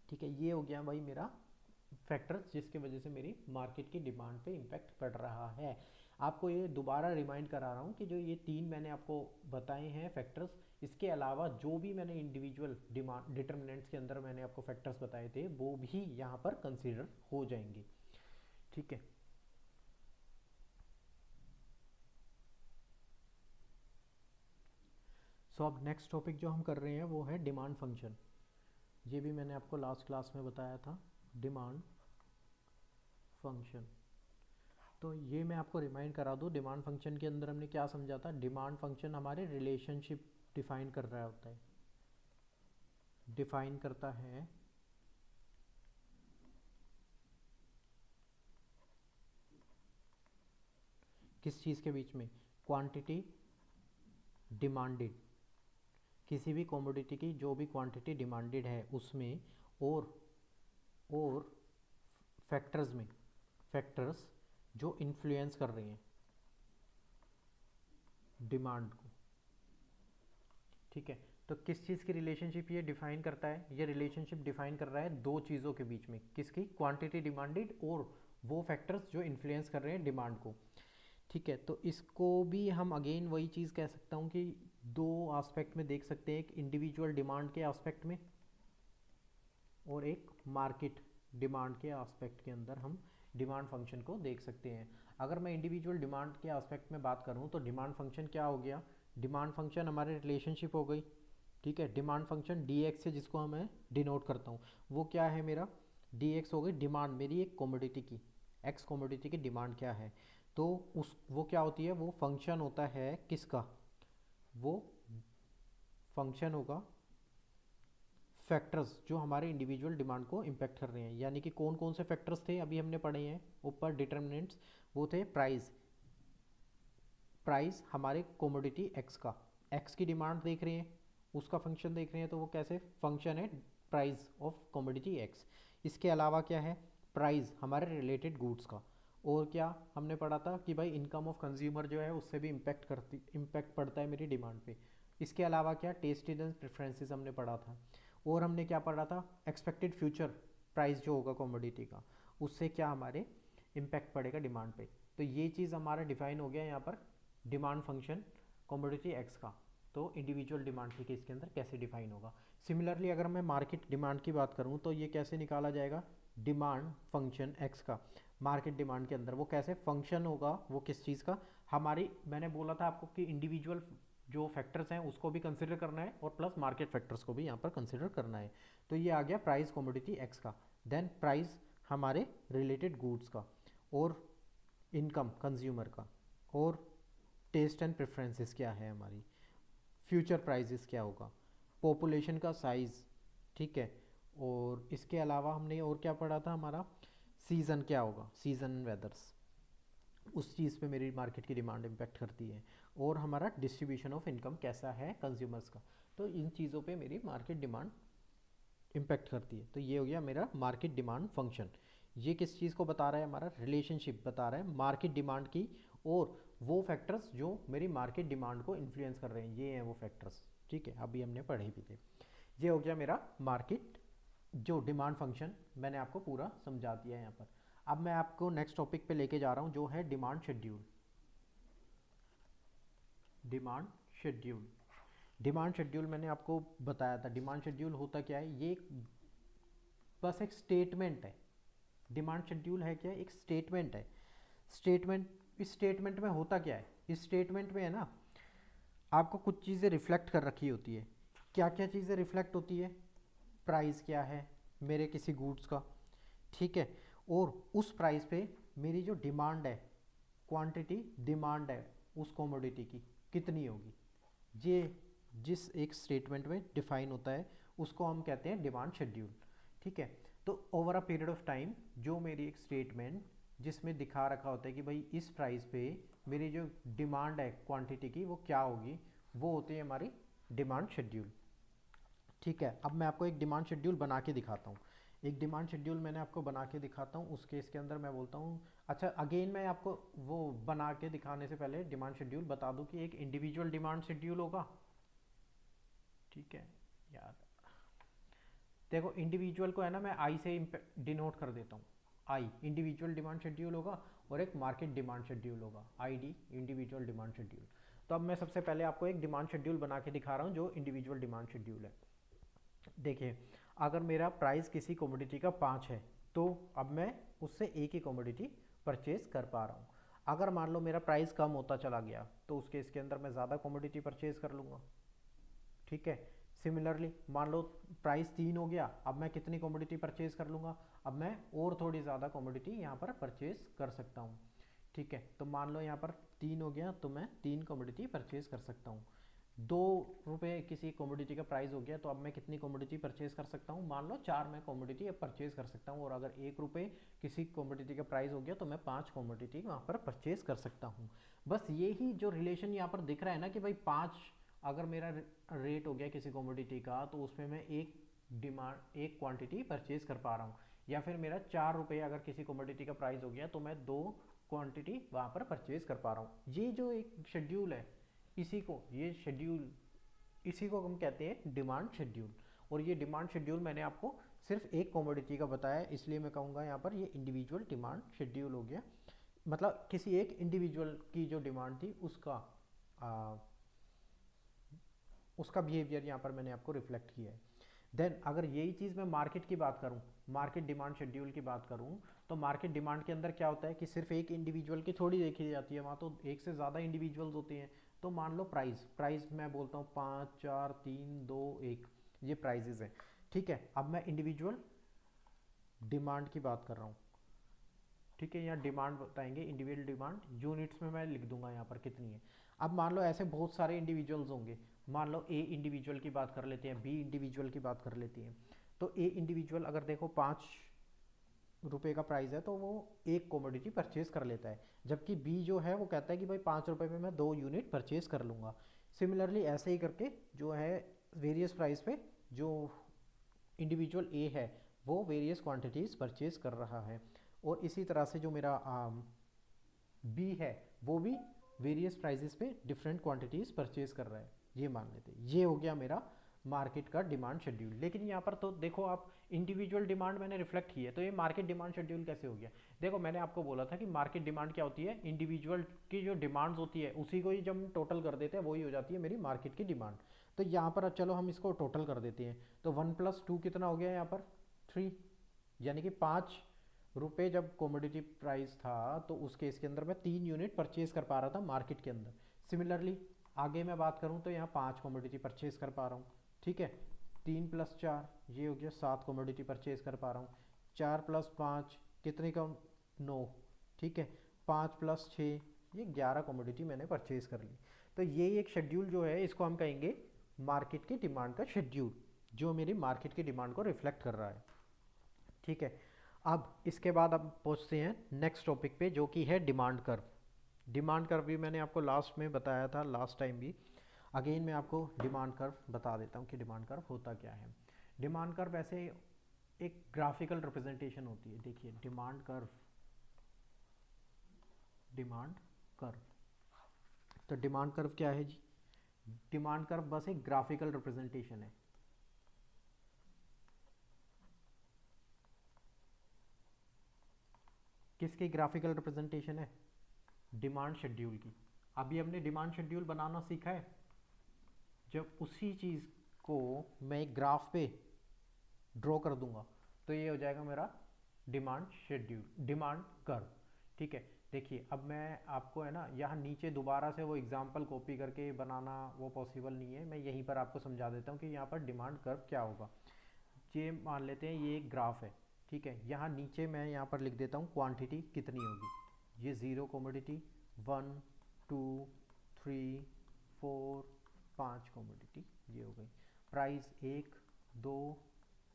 ठीक है। ये हो गया भाई मेरा फैक्टर्स जिसके वजह से मेरी मार्केट की डिमांड पे इम्पैक्ट पड़ रहा है। आपको ये दोबारा रिमाइंड करा रहा हूँ कि जो ये तीन मैंने आपको बताए हैं फैक्टर्स, इसके अलावा जो भी मैंने इंडिविजुअल डिमांड डिटर्मिनेंट्स के अंदर मैंने आपको फैक्टर्स बताए थे वो भी यहाँ पर कंसीडर हो जाएंगे, ठीक है। सो अब नेक्स्ट टॉपिक जो हम कर रहे हैं वो है डिमांड फंक्शन। ये भी मैंने आपको लास्ट क्लास में बताया था, डिमांड फंक्शन। तो ये मैं आपको रिमाइंड करा दूँ, डिमांड फंक्शन के अंदर हमने क्या समझा था, डिमांड फंक्शन हमारे रिलेशनशिप डिफाइन कर रहा होता है, डिफाइन करता है किस चीज़ के बीच में, क्वांटिटी डिमांडेड, किसी भी कमोडिटी की जो भी क्वांटिटी डिमांडेड है उसमें, और फैक्टर्स में, फैक्टर्स जो इन्फ्लुएंस कर रहे हैं डिमांड को, ठीक है। तो किस चीज़ की रिलेशनशिप ये डिफाइन करता है, ये रिलेशनशिप डिफाइन कर रहा है दो चीज़ों के बीच में, किसकी, क्वांटिटी डिमांडेड और वो फैक्टर्स जो इन्फ्लुएंस कर रहे हैं डिमांड को, ठीक है। तो इसको भी हम अगेन वही चीज़ कह सकता हूँ कि दो एस्पेक्ट में देख सकते हैं, एक इंडिविजुअल डिमांड के एस्पेक्ट में और एक मार्केट डिमांड के एस्पेक्ट के अंदर हम डिमांड फंक्शन को देख सकते हैं। अगर मैं इंडिविजुअल डिमांड के एस्पेक्ट में बात करूं तो डिमांड फंक्शन क्या हो गया, डिमांड फंक्शन हमारे रिलेशनशिप हो गई, ठीक है। डिमांड फंक्शन डी एक्स से जिसको मैं डिनोट करता हूँ वो क्या है मेरा, डी एक्स हो गई डिमांड मेरी एक कमोडिटी की, एक्स कमोडिटी की डिमांड क्या है, तो उस वो क्या होती है, वो फंक्शन होता है किसका, वो फंक्शन होगा फैक्टर्स जो हमारे इंडिविजुअल डिमांड को इम्पेक्ट कर रहे हैं। यानी कि कौन कौन से फैक्टर्स थे अभी हमने पढ़े हैं ऊपर डिटर्मिनेंट्स, वो थे प्राइस, प्राइस हमारे कोमोडिटी एक्स का, एक्स की डिमांड देख रहे हैं, उसका फंक्शन देख रहे हैं, तो वो कैसे फंक्शन है प्राइस ऑफ कोमोडिटी एक्स। इसके अलावा क्या है, प्राइस हमारे रिलेटेड गुड्स का, और क्या हमने पढ़ा था कि भाई इनकम ऑफ कंज्यूमर जो है उससे भी इम्पैक्ट पड़ता है मेरी डिमांड पे। इसके अलावा क्या टेस्ट एंड प्रेफरेंसेस हमने पढ़ा था, और हमने क्या पढ़ा था एक्सपेक्टेड फ्यूचर प्राइस जो होगा कमोडिटी का, उससे क्या हमारे इम्पैक्ट पड़ेगा डिमांड पे। तो ये चीज़ हमारा डिफाइन हो गया यहाँ पर डिमांड फंक्शन कमोडिटी एक्स का। तो इंडिविजुअल डिमांड के केस के अंदर कैसे डिफाइन होगा। सिमिलरली अगर मैं मार्केट डिमांड की बात करूँ तो ये कैसे निकाला जाएगा, डिमांड फंक्शन एक्स का मार्केट डिमांड के अंदर वो कैसे फंक्शन होगा, वो किस चीज़ का, हमारी मैंने बोला था आपको कि इंडिविजुअल जो फैक्टर्स हैं उसको भी कंसिडर करना है और प्लस मार्केट फैक्टर्स को भी यहाँ पर कंसिडर करना है। तो ये आ गया प्राइस कमोडिटी एक्स का, देन प्राइस हमारे रिलेटेड गुड्स का, और इनकम कंज्यूमर का, और टेस्ट एंड प्रेफरेंसेस क्या है हमारी, फ्यूचर प्राइजेस क्या होगा, पॉपुलेशन का साइज़, ठीक है। और इसके अलावा हमने और क्या पढ़ा था, हमारा सीज़न क्या होगा, सीज़न एंड वेदर्स, उस चीज़ पे मेरी मार्केट की डिमांड इम्पेक्ट करती है, और हमारा डिस्ट्रीब्यूशन ऑफ इनकम कैसा है कंज्यूमर्स का। तो इन चीज़ों पे मेरी मार्केट डिमांड इम्पैक्ट करती है। तो ये हो गया मेरा मार्केट डिमांड फंक्शन। ये किस चीज़ को बता रहा है, हमारा रिलेशनशिप बता रहा है मार्केट डिमांड की, और वो फैक्टर्स जो मेरी मार्केट डिमांड को इन्फ्लुएंस कर रहे हैं, ये हैं वो फैक्टर्स, ठीक है, अभी हमने पढ़े भी थे। ये हो गया मेरा मार्केट जो डिमांड फंक्शन, मैंने आपको पूरा समझा दिया है यहाँ पर। अब मैं आपको नेक्स्ट टॉपिक पे लेके जा रहा हूँ जो है demand schedule. Demand schedule, demand schedule मैंने आपको बताया था, डिमांड शेड्यूल होता क्या है, ये बस एक स्टेटमेंट है। डिमांड शेड्यूल है क्या, एक स्टेटमेंट है। स्टेटमेंट, इस स्टेटमेंट में होता क्या है, इस स्टेटमेंट में है ना आपको कुछ चीज़ें रिफ्लेक्ट कर रखी होती है। क्या क्या चीज़ें रिफ्लेक्ट होती है, प्राइस क्या है मेरे किसी गुड्स का, ठीक है, और उस प्राइस पे मेरी जो डिमांड है, क्वांटिटी डिमांड है उस कमोडिटी की कितनी होगी, ये जिस एक स्टेटमेंट में डिफाइन होता है उसको हम कहते हैं डिमांड शेड्यूल, ठीक है। तो over a period of time जो मेरी एक स्टेटमेंट जिसमें दिखा रखा होता है कि भाई इस प्राइस पे मेरी जो डिमांड है क्वांटिटी की वो क्या होगी, वो होती है हमारी डिमांड शेड्यूल, ठीक है। अब मैं आपको एक डिमांड शेड्यूल बना के दिखाता हूँ, एक डिमांड शेड्यूल मैंने आपको बना के दिखाता हूँ, उस केस के अंदर मैं बोलता हूँ। अच्छा अगेन मैं आपको वो बना के दिखाने से पहले डिमांड शेड्यूल बता दूँ कि एक इंडिविजुअल डिमांड शेड्यूल होगा, ठीक है यार। देखो इंडिविजुअल को है ना मैं आई से डिनोट कर देता हूँ, आई इंडिविजुअल डिमांड शेड्यूल होगा, और एक मार्केट डिमांड शेड्यूल होगा, I D individual demand schedule. तो अब मैं सबसे पहले आपको एक डिमांड शेड्यूल बना के दिखा रहा हूँ जो इंडिविजुअल डिमांड शेड्यूल है। देखिए अगर मेरा प्राइस किसी कमोडिटी का 5 है तो अब मैं उससे एक ही कमोडिटी परचेज कर पा रहा हूँ। अगर मान लो मेरा प्राइस कम होता चला गया तो उस केस के अंदर मैं ज़्यादा कमोडिटी परचेज कर लूँगा, ठीक है। सिमिलरली मान लो प्राइस 3 हो गया, अब मैं कितनी कमोडिटी परचेज कर लूँगा, अब मैं और थोड़ी ज़्यादा कमोडिटी यहाँ पर परचेज कर सकता हूँ, ठीक है। तो मान लो यहाँ पर 3 हो गया तो मैं 3 कमोडिटी परचेज कर सकता हूँ। 2 रुपये किसी कमोडिटी का प्राइस हो गया तो अब मैं कितनी कमोडिटी परचेज कर सकता हूँ, मान लो 4 मैं कमोडिटी अब परचेज कर सकता हूँ। और अगर 1 रुपये किसी कमोडिटी का प्राइस हो गया तो मैं 5 कमोडिटी वहाँ पर परचेज कर सकता हूँ। बस ये ही जो रिलेशन यहाँ पर दिख रहा है ना कि भाई 5 अगर मेरा रेट हो गया किसी कमोडिटी का तो उसमें मैं एक क्वांटिटी परचेज कर पा रहा हूँ, या फिर मेरा 4 रुपये अगर किसी कमोडिटी का प्राइस हो गया तो मैं 2 क्वांटिटी वहाँ पर परचेज कर पा रहा हूँ। ये जो एक शेड्यूल है इसी को ये शेड्यूल इसी को हम कहते हैं डिमांड शेड्यूल। और ये डिमांड शेड्यूल मैंने आपको सिर्फ एक कमोडिटी का बताया, इसलिए मैं कहूँगा यहाँ पर ये इंडिविजुअल डिमांड शेड्यूल हो गया। मतलब किसी एक इंडिविजुअल की जो डिमांड थी आ, उसका बिहेवियर यहाँ पर मैंने आपको रिफ्लेक्ट किया है। देन अगर यही चीज़ मैं मार्केट की बात करूँ, मार्केट डिमांड शेड्यूल की बात करूँ, तो मार्केट डिमांड के अंदर क्या होता है कि सिर्फ एक इंडिविजुअल की थोड़ी देखी जाती है, वहाँ तो एक से ज़्यादा इंडिविजुअल्स होते हैं। तो मान लो प्राइस प्राइस मैं बोलता हूँ 5 4 3 2 1, ये प्राइजेज हैं, ठीक है। अब मैं इंडिविजुअल डिमांड की बात कर रहा हूँ, ठीक है। यहाँ डिमांड बताएंगे, इंडिविजुअल डिमांड यूनिट्स में मैं लिख दूंगा यहाँ पर कितनी है। अब मान लो ऐसे बहुत सारे इंडिविजुअल्स होंगे, मान लो ए इंडिविजुअल की बात कर लेते हैं, बी इंडिविजुअल की बात कर लेते हैं। तो ए इंडिविजुअल अगर देखो 5 रुपए का प्राइस है तो वो एक कॉमोडिटी परचेज कर लेता है, जबकि बी जो है वो कहता है कि भाई 5 रुपए में मैं 2 यूनिट परचेज कर लूँगा। सिमिलरली ऐसे ही करके जो है वेरियस प्राइस पे जो इंडिविजुअल ए है वो वेरियस क्वांटिटीज़ परचेज कर रहा है, और इसी तरह से जो मेरा बी है वो भी वेरियस प्राइजेस पे डिफरेंट क्वांटिटीज़ परचेज कर रहा है। ये मान लेते हैं, ये हो गया मेरा मार्केट का डिमांड शेड्यूल। लेकिन यहाँ पर तो देखो आप, इंडिविजुअल डिमांड मैंने रिफ्लेक्ट की है, तो ये मार्केट डिमांड शेड्यूल कैसे हो गया? देखो मैंने आपको बोला था कि मार्केट डिमांड क्या होती है, इंडिविजुअल की जो डिमांड्स होती है उसी को ही जब हम टोटल कर देते हैं वही हो जाती है मेरी मार्केट की डिमांड। तो यहाँ पर अब चलो हम इसको टोटल कर देते हैं, तो 1 + 2 कितना हो गया यहाँ पर 3, यानी कि 5 रुपए जब कॉमोडिटी प्राइस था तो उस केस के अंदर मैं 3 यूनिट परचेज कर पा रहा था मार्केट के अंदर। सिमिलरली आगे मैं बात करूं तो यहाँ 5 कॉमोडिटी परचेज कर पा रहा हूँ, ठीक है। 3 + 4 ये हो गया 7 कॉमोडिटी परचेज कर पा रहा हूँ। 4 + 5 कितने का, 9, ठीक है। 5 + 6 ये 11 कॉमोडिटी मैंने परचेज कर ली। तो ये एक शेड्यूल जो है इसको हम कहेंगे मार्केट की डिमांड का शेड्यूल, जो मेरी मार्केट की डिमांड को रिफ्लेक्ट कर रहा है, ठीक है। अब इसके बाद अब पहुंचते हैं नेक्स्ट टॉपिक पे, जो कि है डिमांड कर्व। डिमांड कर्व भी मैंने आपको लास्ट में बताया था, लास्ट टाइम भी। अगेन मैं आपको डिमांड कर्व बता देता हूँ कि डिमांड कर्व होता क्या है। डिमांड कर्व ऐसे एक ग्राफिकल रिप्रेजेंटेशन होती है। देखिए डिमांड कर्व, डिमांड कर्व, तो डिमांड कर्व क्या है जी? डिमांड कर्व बस एक ग्राफिकल रिप्रेजेंटेशन है। किसकी ग्राफिकल रिप्रेजेंटेशन है? डिमांड शेड्यूल की। अभी हमने डिमांड शेड्यूल बनाना सीखा है, जब उसी चीज़ को मैं एक ग्राफ पे ड्रॉ कर दूंगा तो ये हो जाएगा मेरा डिमांड शेड्यूल, डिमांड कर्व, ठीक है। देखिए अब मैं आपको है ना यहाँ नीचे दोबारा से वो एग्जांपल कॉपी करके बनाना वो पॉसिबल नहीं है, मैं यहीं पर आपको समझा देता हूँ कि यहाँ पर डिमांड कर्व क्या होगा। ये मान लेते हैं ये एक ग्राफ है, ठीक है। यहाँ नीचे मैं यहाँ पर लिख देता हूँ क्वांटिटी कितनी होगी। ये 0 कॉमोडिटी, 1 2 3 4 5 कॉमोडिटी ये हो गई। प्राइस 1 2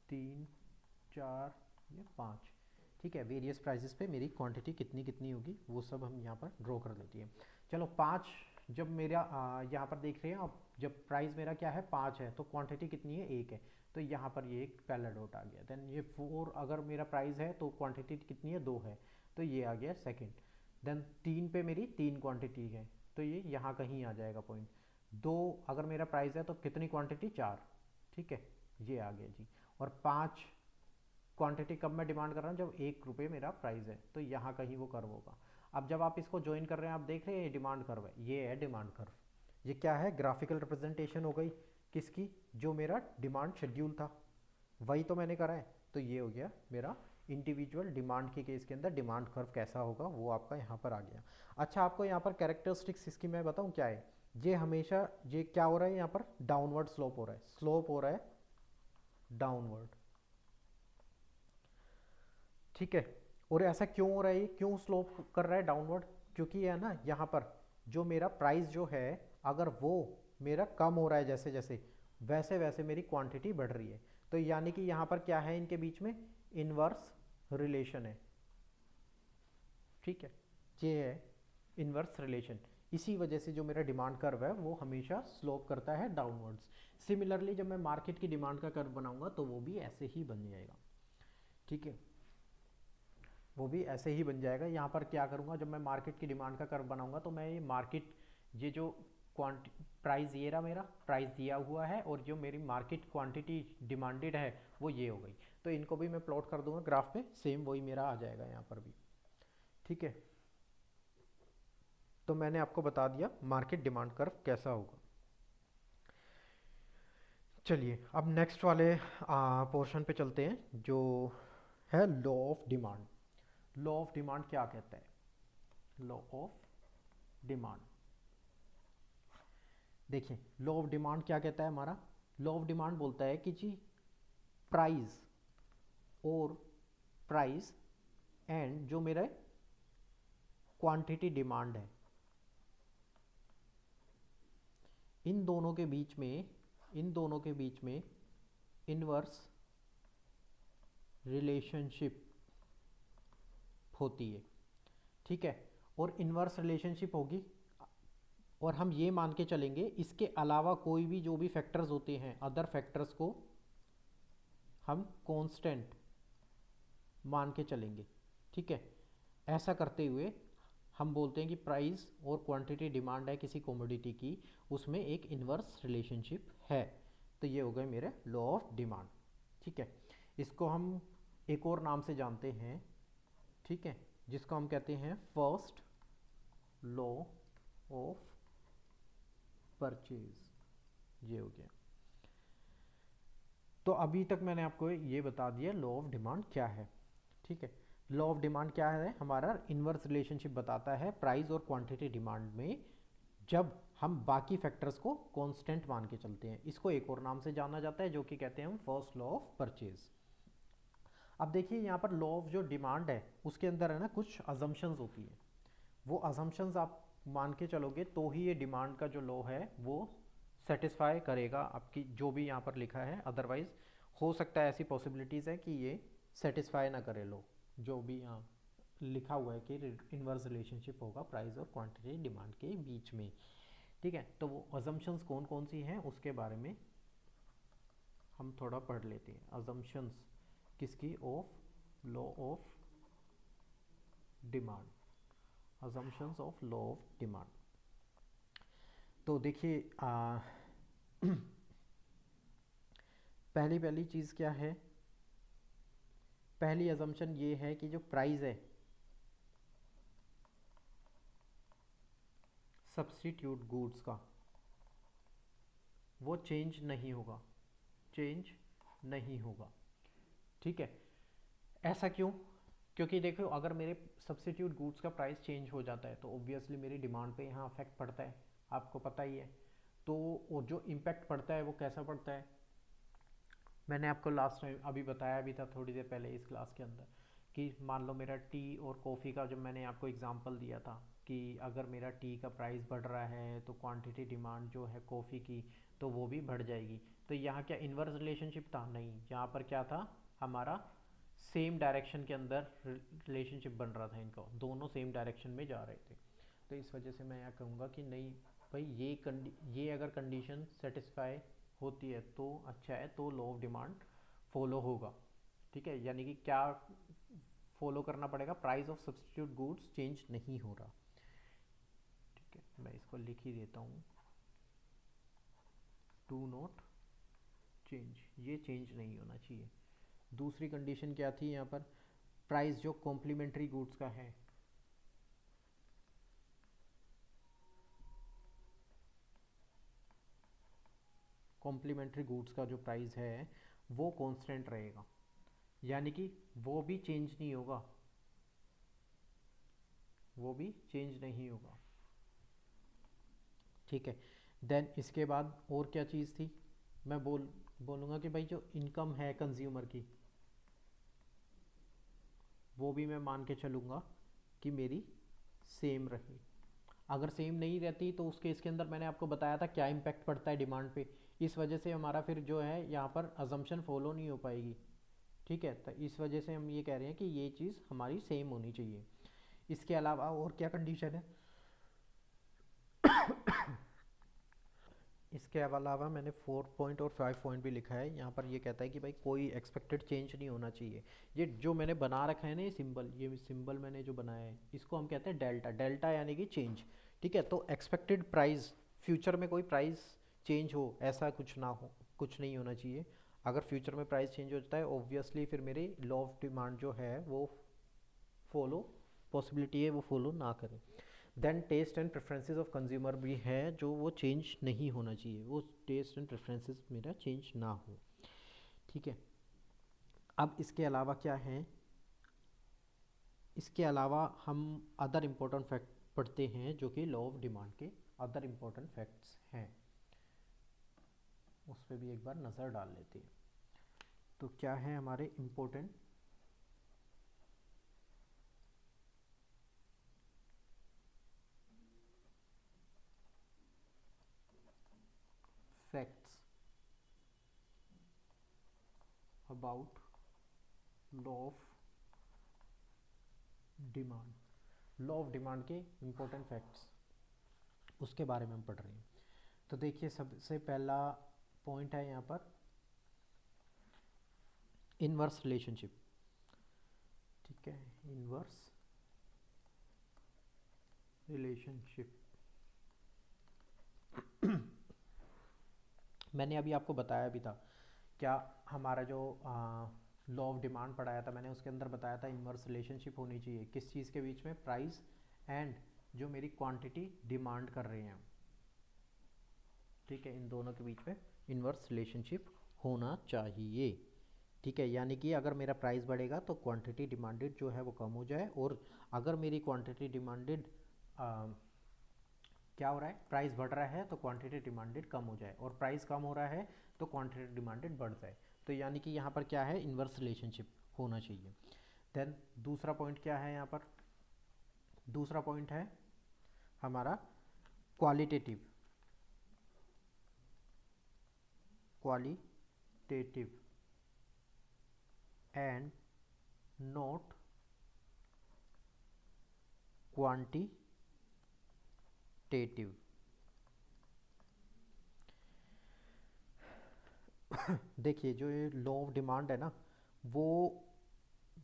3 4 ये 5, ठीक है। वेरियस प्राइसेस पे मेरी क्वांटिटी कितनी कितनी होगी वो सब हम यहाँ पर ड्रॉ कर लेती है। चलो 5 जब मेरा यहाँ पर देख रहे हैं आप, जब प्राइस मेरा क्या है 5 है तो क्वांटिटी कितनी है 1 है, तो यहाँ पर ये एक पहला डॉट आ गया। देन ये 4 अगर मेरा प्राइस है तो क्वांटिटी कितनी है 2 है, तो ये आ गया सेकंड। देन 3 पे मेरी 3 क्वांटिटी है तो ये यहाँ कहीं आ जाएगा पॉइंट। 2 अगर मेरा प्राइस है तो कितनी क्वांटिटी 4, ठीक है, ये आ गया जी। और 5 क्वांटिटी कब मैं डिमांड कर रहा हूँ, जब 1 रुपये मेरा प्राइस है, तो यहाँ कहीं वो कर्व होगा। अब जब आप इसको ज्वाइन कर रहे हैं आप देख रहे हैं ये डिमांड कर्व है, ये है डिमांड कर्व। ये क्या है, ग्राफिकल रिप्रेजेंटेशन हो गई किसकी, जो मेरा डिमांड शेड्यूल था वही तो मैंने करा है। तो ये हो गया मेरा इंडिविजुअल डिमांड के केस के अंदर डिमांड कर्व कैसा होगा वो आपका यहाँ पर आ गया। अच्छा आपको यहाँ पर कैरेक्टरिस्टिक्स इसकी मैं बताऊँ क्या है, ये हमेशा ये क्या हो रहा है यहाँ पर डाउनवर्ड स्लोप हो रहा है, स्लोप हो रहा है डाउनवर्ड, ठीक है। और ऐसा क्यों हो रहा है, क्यों स्लोप कर रहा है डाउनवर्ड, क्योंकि है ना यहाँ पर जो मेरा प्राइस जो है अगर वो मेरा कम हो रहा है जैसे जैसे, वैसे वैसे मेरी क्वांटिटी बढ़ रही है। तो यानी कि यहाँ पर क्या है इनके बीच में इनवर्स रिलेशन है, ठीक है, ये है इनवर्स रिलेशन। इसी वजह से जो मेरा डिमांड कर्व है वो हमेशा स्लोप करता है डाउनवर्ड्स। सिमिलरली जब मैं मार्केट की डिमांड का कर्व बनाऊंगा तो वो भी ऐसे ही बन जाएगा, ठीक है, वो भी ऐसे ही बन जाएगा। यहाँ पर क्या करूँगा, जब मैं मार्केट की डिमांड का कर्व बनाऊंगा तो मैं ये मार्केट, ये जो क्वांटि प्राइस ये रहा मेरा प्राइस दिया हुआ है और जो मेरी मार्केट क्वांटिटी डिमांडेड है वो ये हो गई, तो इनको भी मैं प्लॉट कर दूंगा ग्राफ पे, सेम वही मेरा आ जाएगा यहाँ पर भी, ठीक है। तो मैंने आपको बता दिया मार्केट डिमांड कर्व कैसा होगा। चलिए अब नेक्स्ट वाले पोर्शन पे चलते हैं, जो है law of demand. Law of demand क्या कहता है, लॉ ऑफ डिमांड, देखिए लॉ ऑफ डिमांड क्या कहता है हमारा, लॉ ऑफ डिमांड बोलता है कि जी प्राइस और प्राइस एंड जो मेरा क्वांटिटी डिमांड है, इन दोनों के बीच में इनवर्स रिलेशनशिप होती है। ठीक है, और इनवर्स रिलेशनशिप होगी और हम ये मान के चलेंगे इसके अलावा कोई भी जो भी फैक्टर्स होते हैं, अदर फैक्टर्स को हम कांस्टेंट मान के चलेंगे। ठीक है, ऐसा करते हुए हम बोलते हैं कि प्राइस और क्वांटिटी डिमांड है किसी कमोडिटी की, उसमें एक इनवर्स रिलेशनशिप है। तो ये हो गए मेरे लॉ ऑफ डिमांड। ठीक है, इसको हम एक और नाम से जानते हैं, ठीक है, जिसको हम कहते हैं फर्स्ट लॉ ऑफ परचेज। ये हो गया। तो अभी तक मैंने आपको ये बता दिया लॉ ऑफ डिमांड क्या है। ठीक है, लॉ ऑफ डिमांड क्या है, हमारा इनवर्स रिलेशनशिप बताता है प्राइस और क्वांटिटी डिमांड में, जब हम बाकी फैक्टर्स को कांस्टेंट मान के चलते हैं। इसको एक और नाम से जाना जाता है जो कि कहते हैं हम फर्स्ट लॉ ऑफ परचेज। अब देखिए यहाँ पर लॉ ऑफ जो डिमांड है उसके अंदर है ना कुछ अजम्पशंस होती है, वो अजम्पशंस आप मान के चलोगे तो ही ये डिमांड का जो लॉ है वो सेटिस्फाई करेगा आपकी जो भी यहाँ पर लिखा है। अदरवाइज हो सकता है ऐसी पॉसिबिलिटीज़ है कि ये सेटिस्फाई ना करे लॉ, जो भी यहाँ लिखा हुआ है कि इनवर्स रिलेशनशिप होगा प्राइस और क्वांटिटी डिमांड के बीच में। ठीक है, तो वो अजम्पशंस कौन कौन सी हैं उसके बारे में हम थोड़ा पढ़ लेते हैं। अजम्पशंस किसकी, of law of demand, assumptions of law of demand। तो देखिए पहली चीज़ क्या है, पहली assumption ये है कि जो प्राइस है सब्स्टिट्यूट गुड्स का वो चेंज नहीं होगा, चेंज नहीं होगा। ठीक है, ऐसा क्यों, क्योंकि देखो अगर मेरे सब्स्टिट्यूट गुड्स का प्राइस चेंज हो जाता है तो ऑब्वियसली मेरी डिमांड पे यहाँ अफेक्ट पड़ता है, आपको पता ही है। तो वो जो इम्पैक्ट पड़ता है वो कैसा पड़ता है, मैंने आपको लास्ट टाइम अभी बताया भी था थोड़ी देर पहले इस क्लास के अंदर, कि मान लो मेरा टी और कॉफ़ी का जब मैंने आपको एग्जांपल दिया था कि अगर मेरा टी का प्राइस बढ़ रहा है तो क्वांटिटी डिमांड जो है कॉफ़ी की तो वो भी बढ़ जाएगी। तो यहाँ क्या इन्वर्स रिलेशनशिप था, नहीं, यहाँ पर क्या था, हमारा सेम डायरेक्शन के अंदर रिलेशनशिप बन रहा था, इनका दोनों सेम डायरेक्शन में जा रहे थे। तो इस वजह से मैं यहाँ कहूँगा कि नहीं भाई, ये अगर कंडीशन सेटिस्फाई होती है तो अच्छा है, तो लॉ ऑफ डिमांड फॉलो होगा। ठीक है, यानी कि क्या फॉलो करना पड़ेगा, price of substitute goods change नहीं हो रहा। ठीक है, मैं इसको लिख ही देता हूँ, डू नॉट चेंज, ये चेंज नहीं होना चाहिए। दूसरी कंडीशन क्या थी यहाँ पर, प्राइस जो कॉम्प्लीमेंट्री गुड्स का है, कॉम्प्लीमेंट्री गुड्स का जो प्राइस है वो कांस्टेंट रहेगा, यानी कि वो भी चेंज नहीं होगा, वो भी चेंज नहीं होगा। ठीक है, देन इसके बाद और क्या चीज़ थी, मैं बोलूँगा कि भाई जो इनकम है कंज्यूमर की वो भी मैं मान के चलूँगा कि मेरी सेम रहे। अगर सेम नहीं रहती तो उस केस के अंदर मैंने आपको बताया था क्या इम्पैक्ट पड़ता है डिमांड पे, इस वजह से हमारा फिर जो है यहाँ पर अजम्पशन फॉलो नहीं हो पाएगी। ठीक है, तो इस वजह से हम ये कह रहे हैं कि ये चीज़ हमारी सेम होनी चाहिए। इसके अलावा और क्या कंडीशन है, इसके अलावा मैंने 4 पॉइंट और 5 पॉइंट भी लिखा है। यहाँ पर ये कहता है कि भाई कोई एक्सपेक्टेड चेंज नहीं होना चाहिए। ये जो मैंने बना रखा है ना, ये सिंबल मैंने जो बनाया है इसको हम कहते हैं डेल्टा, डेल्टा यानी कि चेंज। ठीक है, तो एक्सपेक्टेड प्राइस, फ्यूचर में कोई प्राइस चेंज हो ऐसा कुछ ना हो, कुछ नहीं होना चाहिए। अगर फ्यूचर में प्राइस चेंज हो जाता है ऑब्वियसली फिर मेरे लॉ ऑफ डिमांड जो है वो फॉलो, पॉसिबिलिटी है वो फॉलो ना करें। Then taste and preferences of consumer भी है जो वो चेंज नहीं होना चाहिए, वो टेस्ट एंड प्रेफरेंसेस मेरा चेंज ना हो। ठीक है, अब इसके अलावा क्या है, इसके अलावा हम अदर इम्पोर्टेंट फैक्ट पढ़ते हैं जो कि लॉ ऑफ डिमांड के अदर इम्पोर्टेंट फैक्ट्स हैं, उस पर भी एक बार नज़र डाल लेते हैं। तो क्या है हमारे important facts about law of demand. Law of demand के इंपॉर्टेंट फैक्ट्स उसके बारे में हम पढ़ रहे हैं। तो देखिए सबसे पहला पॉइंट है यहाँ पर इनवर्स रिलेशनशिप। ठीक है, इनवर्स रिलेशनशिप। मैंने अभी आपको बताया भी था, क्या हमारा जो लॉ ऑफ डिमांड पढ़ाया था मैंने, उसके अंदर बताया था इनवर्स रिलेशनशिप होनी चाहिए किस चीज़ के बीच में, प्राइस एंड जो मेरी क्वांटिटी डिमांड कर रहे हैं। ठीक है, इन दोनों के बीच में इनवर्स रिलेशनशिप होना चाहिए। ठीक है, यानी कि अगर मेरा प्राइस बढ़ेगा तो क्वांटिटी डिमांडेड जो है वो कम हो जाए, और अगर मेरी क्वांटिटी डिमांडेड क्या हो रहा है, प्राइस बढ़ रहा है तो क्वांटिटी डिमांडेड कम हो जाए, और प्राइस कम हो रहा है तो क्वांटिटी डिमांडेड बढ़ जाए। तो यानी कि यहाँ पर क्या है, इनवर्स रिलेशनशिप होना चाहिए। देन दूसरा पॉइंट क्या है यहाँ पर, दूसरा पॉइंट है हमारा qualitative. Qualitative and not quantitative. देखिए जो ये लॉ ऑफ डिमांड है ना, वो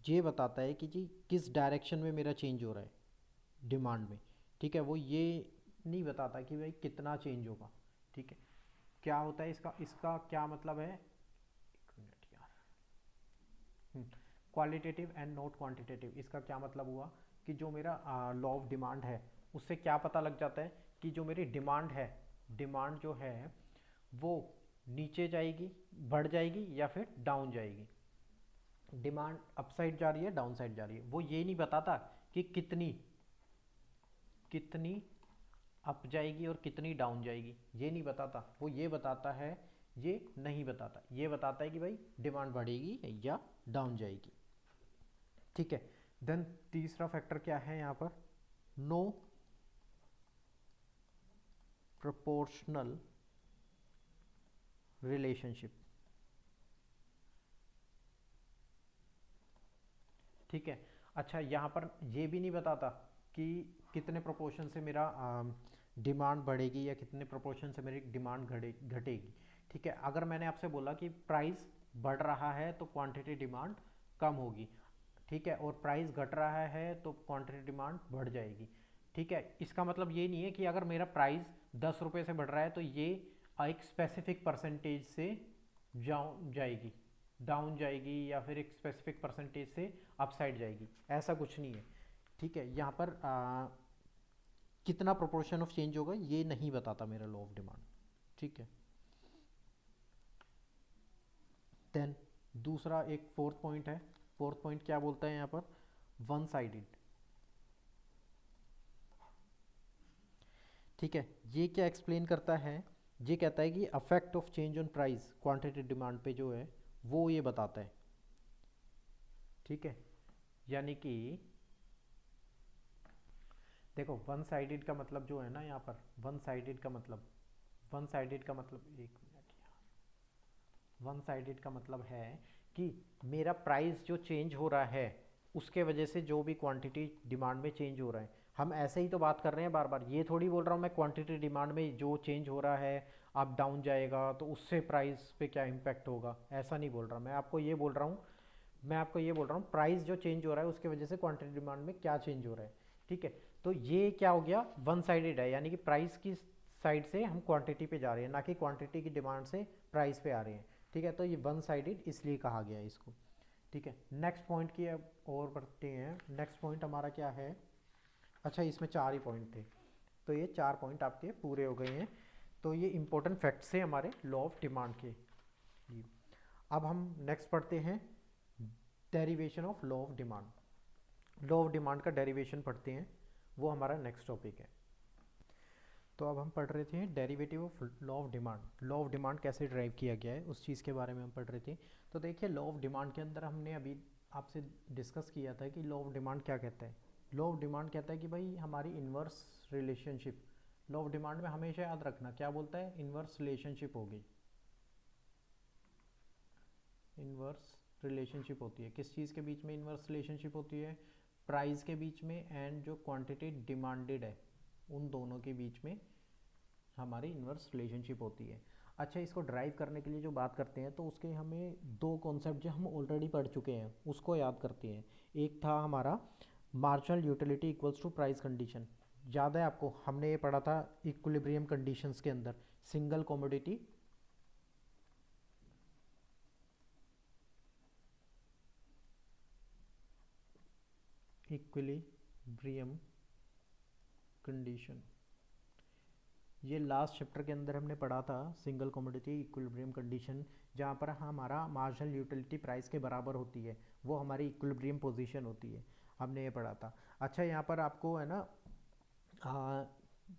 ये बताता है कि जी किस डायरेक्शन में मेरा चेंज हो रहा है डिमांड में। ठीक है, वो ये नहीं बताता कि भाई कितना चेंज होगा। ठीक है, क्या होता है इसका, इसका क्या मतलब है, एक मिनट यार, क्वालिटेटिव एंड नॉट क्वांटिटेटिव, इसका क्या मतलब हुआ कि जो मेरा लॉ ऑफ डिमांड है उससे क्या पता लग जाता है कि जो मेरी डिमांड है, डिमांड जो है वो नीचे जाएगी, बढ़ जाएगी या फिर डाउन जाएगी। डिमांड अपसाइड जा रही है, डाउन साइड जा रही है, वो ये नहीं बताता कि कितनी कितनी अप जाएगी और कितनी डाउन जाएगी, ये नहीं बताता। वो ये बताता है, ये नहीं बताता, ये बताता है कि भाई डिमांड बढ़ेगी या डाउन जाएगी। ठीक है, देन तीसरा फैक्टर क्या है यहाँ पर, नो प्रोपोर्शनल रिलेशनशिप। ठीक है, अच्छा यहाँ पर ये भी नहीं बताता कि कितने प्रोपोर्शन से मेरा डिमांड बढ़ेगी या कितने प्रोपोर्शन से मेरी डिमांड घटेगी। ठीक है, अगर मैंने आपसे बोला कि प्राइस बढ़ रहा है तो क्वांटिटी डिमांड कम होगी। ठीक है, और प्राइस घट रहा है तो क्वांटिटी डिमांड बढ़ जाएगी। ठीक है, इसका मतलब ये नहीं है कि अगर मेरा प्राइस 10 रुपये से बढ़ रहा है तो ये एक स्पेसिफिक परसेंटेज से जाएगी, डाउन जाएगी, या फिर एक स्पेसिफिक परसेंटेज से अपसाइड जाएगी, ऐसा कुछ नहीं है। ठीक है, यहाँ पर कितना प्रोपोर्शन ऑफ चेंज होगा ये नहीं बताता मेरा लॉ ऑफ डिमांड। ठीक है, देन दूसरा एक फोर्थ पॉइंट है। फोर्थ पॉइंट क्या बोलता है यहाँ पर, वन साइडेड। ठीक है, ये क्या एक्सप्लेन करता है, ये कहता है कि affect of change on price quantity demand पे जो है वो ये बताता है। ठीक है, यानी कि देखो वन साइडेड का मतलब जो है ना, यहाँ पर वन साइडेड का मतलब, वन साइडेड का मतलब, एक मिनट यार, वन साइडेड का मतलब है कि मेरा प्राइस जो चेंज हो रहा है उसके वजह से जो भी क्वांटिटी डिमांड में चेंज हो रहा है, हम ऐसे ही तो बात कर रहे हैं बार बार, ये थोड़ी बोल रहा हूँ मैं क्वांटिटी डिमांड में जो चेंज हो रहा है आप डाउन जाएगा तो उससे प्राइस पे क्या इम्पैक्ट होगा, ऐसा नहीं बोल रहा मैं आपको। ये बोल रहा हूँ, मैं आपको ये बोल रहा हूँ प्राइस जो चेंज हो रहा है उसके वजह से क्वांटिटी डिमांड में क्या चेंज हो रहा है। ठीक है, तो ये क्या हो गया, वन साइडेड है, यानी कि प्राइस की साइड से हम क्वांटिटी पे जा रहे हैं, ना कि क्वांटिटी की डिमांड से प्राइस पे आ रहे हैं। ठीक है, तो ये वन साइडेड इसलिए कहा गया है इसको। ठीक है, नेक्स्ट पॉइंट की अब और बढ़ते हैं। नेक्स्ट पॉइंट हमारा क्या है, अच्छा इसमें 4 ही पॉइंट थे, तो ये 4 पॉइंट आपके पूरे हो गए हैं। तो ये इंपॉर्टेंट फैक्ट्स हैं हमारे लॉ ऑफ डिमांड के। अब हम नेक्स्ट पढ़ते हैं derivation of law of demand. Law of demand का डेरिवेशन पढ़ते हैं, वो हमारा नेक्स्ट टॉपिक है। तो अब हम पढ़ रहे थे derivative of law of demand. Law of demand कैसे ड्राइव किया गया है उस चीज़ के बारे में हम पढ़ रहे थे। तो देखिए लॉ ऑफ डिमांड के अंदर हमने अभी आपसे डिस्कस किया था कि लॉ ऑफ डिमांड क्या कहता है। लॉ ऑफ डिमांड कहता है कि भाई हमारी inverse relationship, law of demand में हमेशा याद रखना क्या बोलता है, इनवर्स रिलेशनशिप होगी। इनवर्स रिलेशनशिप होती है किस चीज़ के बीच में, इनवर्स रिलेशनशिप होती है प्राइस के बीच में एंड जो क्वांटिटी डिमांडेड है उन दोनों के बीच में हमारी इनवर्स रिलेशनशिप होती है। अच्छा, इसको ड्राइव करने के लिए जो बात करते हैं तो उसके हमें दो कॉन्सेप्ट जो हम ऑलरेडी पढ़ चुके हैं उसको याद करते हैं। एक था हमारा marginal utility equals to price condition, याद है आपको, हमने ये पढ़ा था इक्विलिब्रियम कंडीशंस के अंदर, सिंगल कमोडिटी इक्विलिब्रियम कंडीशन, ये लास्ट चैप्टर के अंदर हमने पढ़ा था सिंगल कमोडिटी इक्विलिब्रियम कंडीशन, जहाँ पर हमारा मार्जिनल यूटिलिटी प्राइस के बराबर होती है, वो हमारी इक्विलिब्रियम पोजीशन होती है, हमने ये पढ़ा था। अच्छा, यहाँ पर आपको है ना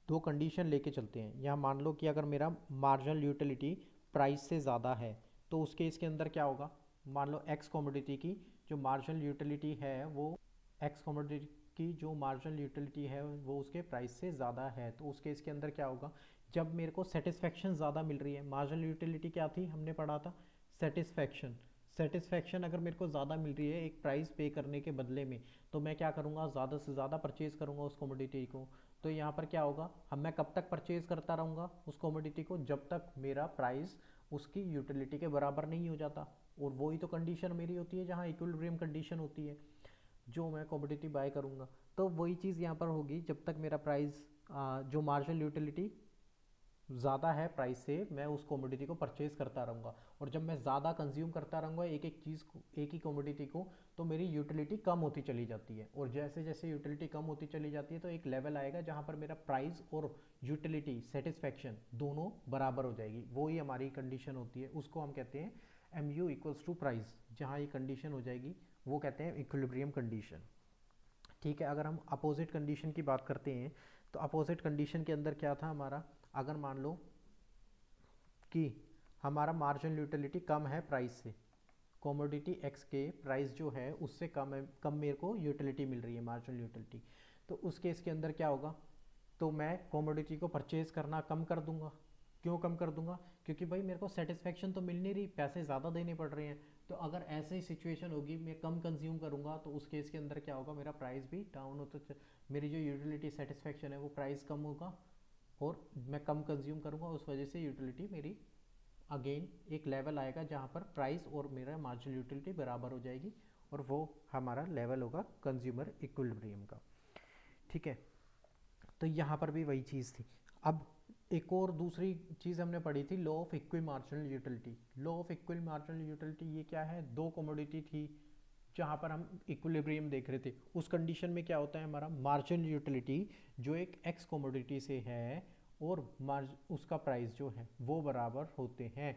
दो कंडीशन लेके चलते हैं। यहाँ मान लो कि अगर मेरा मार्जिनल यूटिलिटी प्राइस से ज़्यादा है तो उस केस के अंदर क्या होगा, मान लो एक्स कमोडिटी की जो मार्जिनल यूटिलिटी है वो एक्स कमोडिटी की जो मार्जिनल यूटिलिटी है वो उसके प्राइस से ज़्यादा है, तो उस केस के अंदर क्या होगा, जब मेरे को सेटिस्फेक्शन ज़्यादा मिल रही है, मार्जिनल यूटिलिटी क्या थी हमने पढ़ा था, सेटिस्फेक्शन, सेटिस्फेक्शन अगर मेरे को ज़्यादा मिल रही है एक प्राइस पे करने के बदले में, तो मैं क्या करूँगा, ज़्यादा से ज़्यादा परचेज़ करूँगा उस कमोडिटी को। तो यहाँ पर क्या होगा, हम मैं कब तक परचेज़ करता रहूँगा उस कमोडिटी को, जब तक मेरा प्राइस उसकी यूटिलिटी के बराबर नहीं हो जाता। और वही तो कंडीशन मेरी होती है जहाँ इक्विलिब्रियम कंडीशन होती है, जो मैं कमोडिटी बाय करूँगा। तो वही चीज़ यहाँ पर होगी, जब तक मेरा प्राइस जो मार्जिनल यूटिलिटी ज़्यादा है प्राइस से, मैं उस कमोडिटी को परचेज़ करता रहूँगा। और जब मैं ज़्यादा कंज्यूम करता रहूँगा एक एक चीज़ को, एक ही कमोडिटी को, तो मेरी यूटिलिटी कम होती चली जाती है। और जैसे जैसे यूटिलिटी कम होती चली जाती है तो एक लेवल आएगा जहाँ पर मेरा प्राइस और यूटिलिटी सेटिस्फेक्शन दोनों बराबर हो जाएगी, वो ही हमारी कंडीशन होती है, उसको हम कहते हैं M U equals to price. जहाँ ये कंडीशन हो जाएगी वो कहते हैं इक्विलिब्रियम कंडीशन। ठीक है, अगर हम अपोजिट कंडीशन की बात करते हैं तो अपोजिट कंडीशन के अंदर क्या था हमारा, अगर मान लो कि हमारा मार्जिनल यूटिलिटी कम है प्राइस से, कमोडिटी एक्स के प्राइस जो है उससे कम है, कम मेरे को यूटिलिटी मिल रही है मार्जिनल यूटिलिटी, तो उस केस के अंदर क्या होगा, तो मैं कमोडिटी को परचेज़ करना कम कर दूंगा। क्यों कम कर दूंगा, क्योंकि भाई मेरे को सेटिस्फेक्शन तो मिल नहीं रही, पैसे ज़्यादा देने पड़ रहे हैं। तो अगर ऐसे ही सिचुएशन होगी, मैं कम कंज्यूम करूंगा, तो उस केस के अंदर क्या होगा, मेरा प्राइस भी डाउन होता, मेरी जो यूटिलिटी सेटिस्फेक्शन है वो प्राइस कम होगा, और मैं कम कंज्यूम करूंगा, उस वजह से यूटिलिटी मेरी अगेन एक लेवल आएगा जहाँ पर प्राइस और मेरा मार्जिनल यूटिलिटी बराबर हो जाएगी, और वो हमारा लेवल होगा कंज्यूमर इक्विलिब्रियम का। ठीक है, तो यहाँ पर भी वही चीज़ थी। अब एक और दूसरी चीज़ हमने पढ़ी थी, law of equal marginal utility. Law of equal marginal utility ये क्या है, दो कमोडिटी थी जहाँ पर हम इक्विलिब्रियम देख रहे थे, उस कंडीशन में क्या होता है, हमारा मार्जिनल यूटिलिटी जो एक एक्स कमोडिटी से है और उसका प्राइस जो है वो बराबर होते हैं।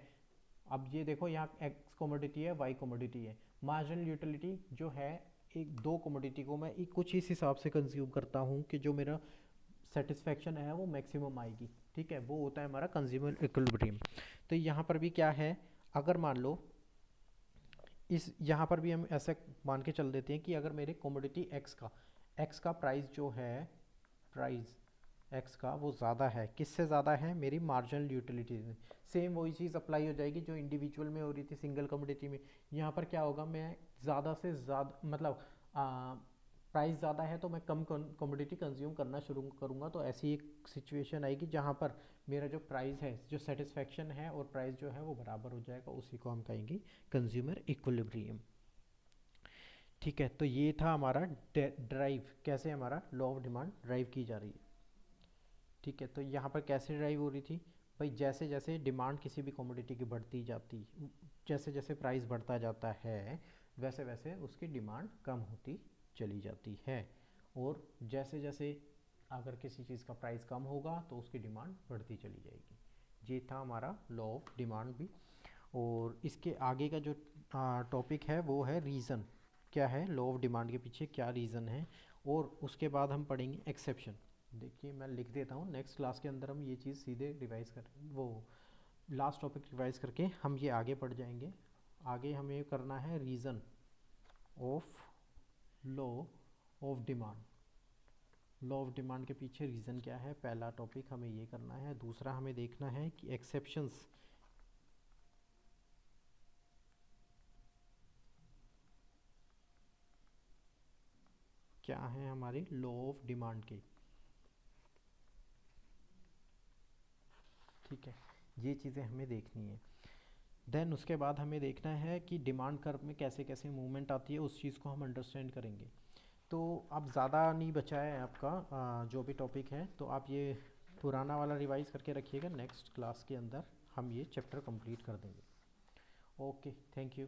अब ये देखो, यहाँ एक्स कमोडिटी है, वाई कमोडिटी है, मार्जिनल यूटिलिटी जो है एक दो कमोडिटी को मैं कुछ इस हिसाब से कंज्यूम करता हूँ कि जो मेरा सेटिस्फेक्शन है वो मैक्सिमम आएगी। ठीक है, वो होता है हमारा कंज्यूमर इक्विलिब्रियम। तो यहाँ पर भी क्या है, अगर मान लो इस यहाँ पर भी हम ऐसे मान के चल देते हैं कि अगर मेरे कमोडिटी एक्स का प्राइस जो है, प्राइस एक्स का वो ज़्यादा है, किससे ज़्यादा है, मेरी मार्जिनल यूटिलिटी से। सेम वही चीज़ अप्लाई हो जाएगी जो इंडिविजुअल में हो रही थी सिंगल कमोडिटी में। यहाँ पर क्या होगा, मैं ज़्यादा से ज़्यादा मतलब प्राइस ज़्यादा है तो मैं कम कमोडिटी कंज्यूम करना शुरू करूँगा, तो ऐसी एक सिचुएशन आएगी जहाँ पर मेरा जो प्राइस है, जो सेटिस्फेक्शन है और प्राइस जो है वो बराबर हो जाएगा, उसी को हम कहेंगे कंज्यूमर इक्विलिब्रियम। ठीक है, तो ये था हमारा ड्राइव, कैसे हमारा लॉ ऑफ डिमांड ड्राइव की जा रही है। ठीक है, तो यहाँ पर कैसे ड्राइव हो रही थी भाई, जैसे जैसे डिमांड किसी भी कमोडिटी की बढ़ती जाती, जैसे जैसे प्राइस बढ़ता जाता है वैसे वैसे उसकी डिमांड कम होती चली जाती है, और जैसे जैसे अगर किसी चीज़ का प्राइस कम होगा तो उसकी डिमांड बढ़ती चली जाएगी। ये था हमारा लॉ ऑफ डिमांड भी। और इसके आगे का जो टॉपिक है वो है रीज़न, क्या है लॉ ऑफ डिमांड के पीछे क्या रीज़न है, और उसके बाद हम पढ़ेंगे एक्सेप्शन। देखिए मैं लिख देता हूँ, नेक्स्ट क्लास के अंदर हम ये चीज़ सीधे रिवाइज कर, वो लास्ट टॉपिक रिवाइज करके हम ये आगे पढ़ जाएंगे। आगे हमें करना है reason of law of demand, law of demand के पीछे रीज़न क्या है, पहला टॉपिक हमें ये करना है। दूसरा हमें देखना है कि एक्सेप्शंस क्या हैं हमारे लॉ ऑफ डिमांड के। ठीक है, ये चीज़ें हमें देखनी है। देन उसके बाद हमें देखना है कि डिमांड कर्व में कैसे कैसे मूवमेंट आती है, उस चीज़ को हम अंडरस्टैंड करेंगे। तो अब ज़्यादा नहीं बचा है आपका जो भी टॉपिक है, तो आप ये पुराना वाला रिवाइज करके रखिएगा। नेक्स्ट क्लास के अंदर हम ये चैप्टर कंप्लीट कर देंगे। Okay, thank you.